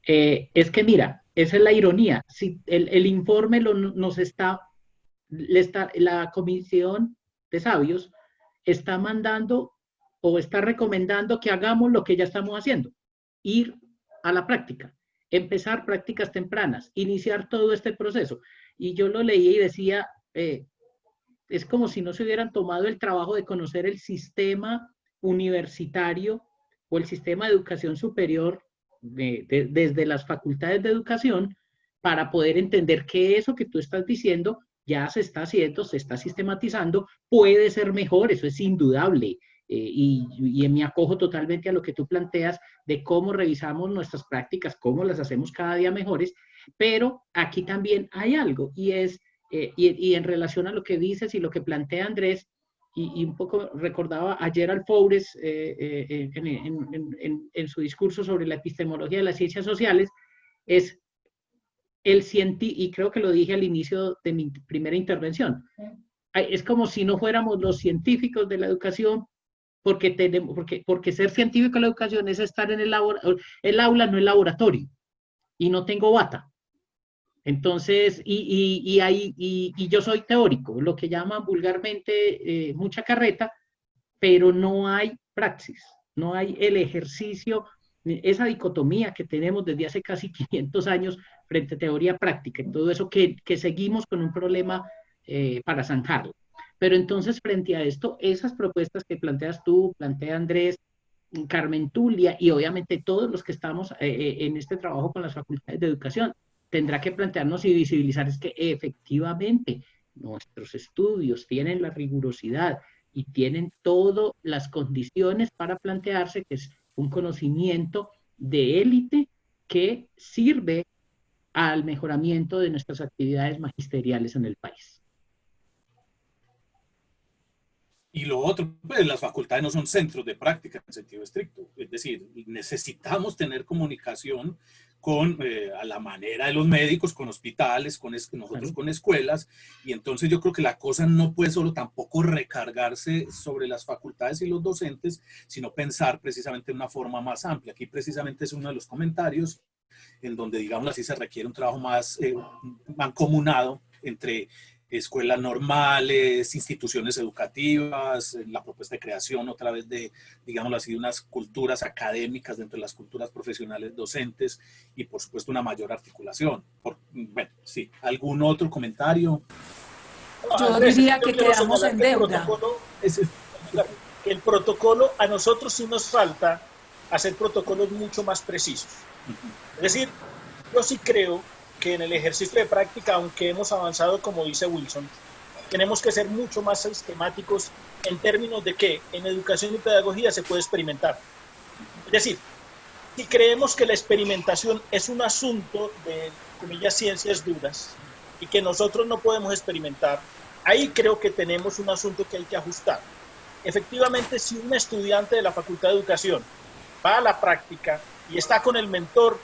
es que mira, esa es la ironía. Si el informe la comisión de sabios está mandando o está recomendando que hagamos lo que ya estamos haciendo, ir a la práctica, empezar prácticas tempranas, iniciar todo este proceso. Y yo lo leía y decía, es como si no se hubieran tomado el trabajo de conocer el sistema universitario o el sistema de educación superior desde las facultades de educación para poder entender que eso que tú estás diciendo ya se está haciendo, se está sistematizando, puede ser mejor, eso es indudable. Y me acojo totalmente a lo que tú planteas de cómo revisamos nuestras prácticas, cómo las hacemos cada día mejores, pero aquí también hay algo, y es, y en relación a lo que dices y lo que plantea Andrés, y un poco recordaba a Gerald Foures en su discurso sobre la epistemología de las ciencias sociales, es el científico, y creo que lo dije al inicio de mi primera intervención, es como si no fuéramos los científicos de la educación, porque ser científico de la educación es estar en el aula, no el laboratorio, y no tengo bata. Entonces, y yo soy teórico, lo que llaman vulgarmente mucha carreta, pero no hay praxis, no hay el ejercicio, esa dicotomía que tenemos desde hace casi 500 años frente a teoría práctica, y todo eso que seguimos con un problema para zanjarlo. Pero entonces, frente a esto, esas propuestas que planteas tú, plantea Andrés, Carmen Tulia, y obviamente todos los que estamos en este trabajo con las facultades de educación, tendrá que plantearnos y visibilizar es que efectivamente nuestros estudios tienen la rigurosidad y tienen todas las condiciones para plantearse que es un conocimiento de élite que sirve al mejoramiento de nuestras actividades magisteriales en el país. Y lo otro, pues las facultades no son centros de práctica en sentido estricto, es decir, necesitamos tener comunicación con, a la manera de los médicos, con hospitales, nosotros con escuelas, y entonces yo creo que la cosa no puede solo tampoco recargarse sobre las facultades y los docentes, sino pensar precisamente en una forma más amplia. Aquí precisamente es uno de los comentarios en donde, digamos así, se requiere un trabajo más mancomunado entre escuelas normales, instituciones educativas, la propuesta de creación otra vez de, digámoslo así, de unas culturas académicas dentro de las culturas profesionales docentes y por supuesto una mayor articulación. Bueno, sí, ¿algún otro comentario? Yo Andrés, diría que quedamos en deuda. El protocolo, a nosotros sí nos falta hacer protocolos mucho más precisos. Es decir, yo sí creo que en el ejercicio de práctica, aunque hemos avanzado, como dice Wilson, tenemos que ser mucho más sistemáticos en términos de que en educación y pedagogía se puede experimentar. Es decir, si creemos que la experimentación es un asunto de, comillas, ciencias duras y que nosotros no podemos experimentar, ahí creo que tenemos un asunto que hay que ajustar. Efectivamente, si un estudiante de la Facultad de Educación va a la práctica y está con el mentor,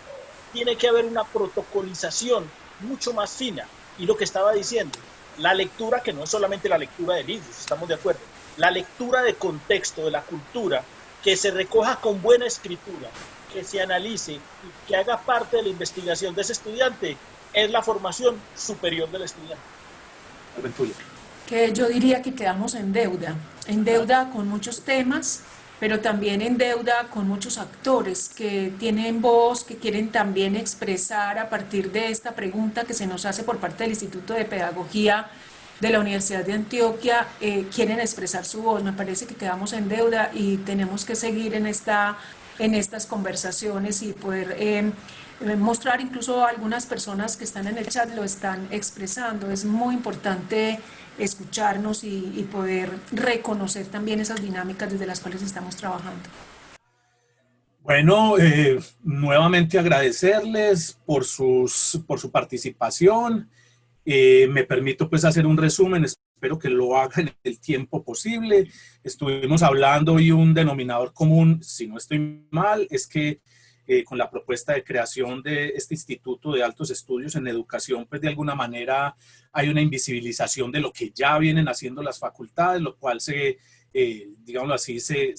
tiene que haber una protocolización mucho más fina. Y lo que estaba diciendo, la lectura, que no es solamente la lectura de libros, estamos de acuerdo, la lectura de contexto, de la cultura, que se recoja con buena escritura, que se analice y que haga parte de la investigación de ese estudiante, es la formación superior del estudiante. Que yo diría que quedamos en deuda con muchos temas, pero también en deuda con muchos actores que tienen voz, que quieren también expresar a partir de esta pregunta que se nos hace por parte del Instituto de Pedagogía de la Universidad de Antioquia, quieren expresar su voz. Me parece que quedamos en deuda y tenemos que seguir en estas conversaciones y poder mostrar, incluso algunas personas que están en el chat lo están expresando. Es muy importante escucharnos y poder reconocer también esas dinámicas desde las cuales estamos trabajando. Bueno, nuevamente agradecerles por su participación. Me permito pues hacer un resumen, espero que lo haga en el tiempo posible. Estuvimos hablando y un denominador común, si no estoy mal, es que con la propuesta de creación de este Instituto de Altos Estudios en Educación, pues de alguna manera hay una invisibilización de lo que ya vienen haciendo las facultades, lo cual digámoslo así, se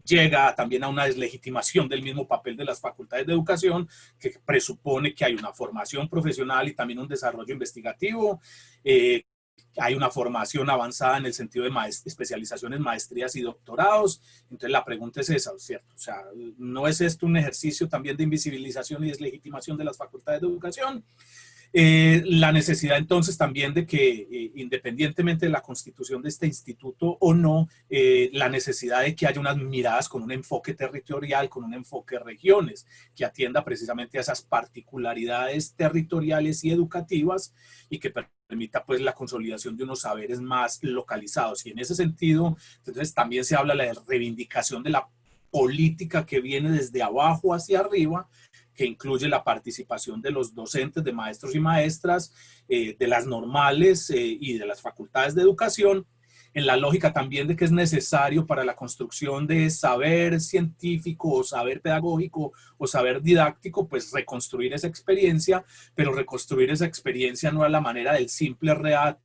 llega también a una deslegitimación del mismo papel de las facultades de educación, que presupone que hay una formación profesional y también un desarrollo investigativo. Hay una formación avanzada en el sentido de especializaciones, maestrías y doctorados. Entonces la pregunta es esa, ¿cierto? O sea, ¿no es esto un ejercicio también de invisibilización y deslegitimación de las facultades de educación? La necesidad entonces también de que, independientemente de la constitución de este instituto o no, la necesidad de que haya unas miradas con un enfoque territorial, con un enfoque regiones, que atienda precisamente a esas particularidades territoriales y educativas y que permita pues la consolidación de unos saberes más localizados. Y en ese sentido, entonces también se habla de la reivindicación de la política que viene desde abajo hacia arriba, que incluye la participación de los docentes, de maestros y maestras, de las normales y de las facultades de educación, en la lógica también de que es necesario para la construcción de saber científico o saber pedagógico o saber didáctico, pues reconstruir esa experiencia, pero reconstruir esa experiencia no a la manera del simple relato,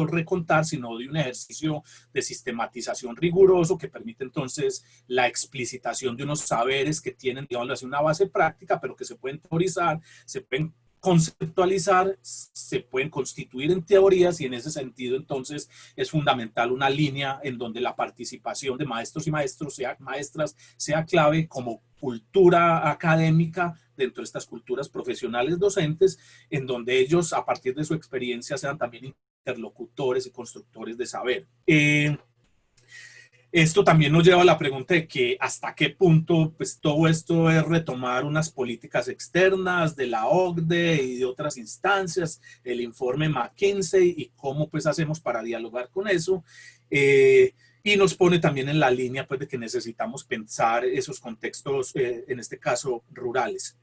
recontar, sino de un ejercicio de sistematización riguroso que permite entonces la explicitación de unos saberes que tienen, digamos así, una base práctica, pero que se pueden teorizar, se pueden conceptualizar, se pueden constituir en teorías, y en ese sentido entonces es fundamental una línea en donde la participación de maestros y maestras sea clave como cultura académica dentro de estas culturas profesionales docentes, en donde ellos a partir de su experiencia sean también interlocutores y constructores de saber. Esto también nos lleva a la pregunta de que hasta qué punto pues, todo esto es retomar unas políticas externas de la OCDE y de otras instancias, el informe McKinsey y cómo pues hacemos para dialogar con eso. Y nos pone también en la línea pues, de que necesitamos pensar esos contextos, en este caso rurales.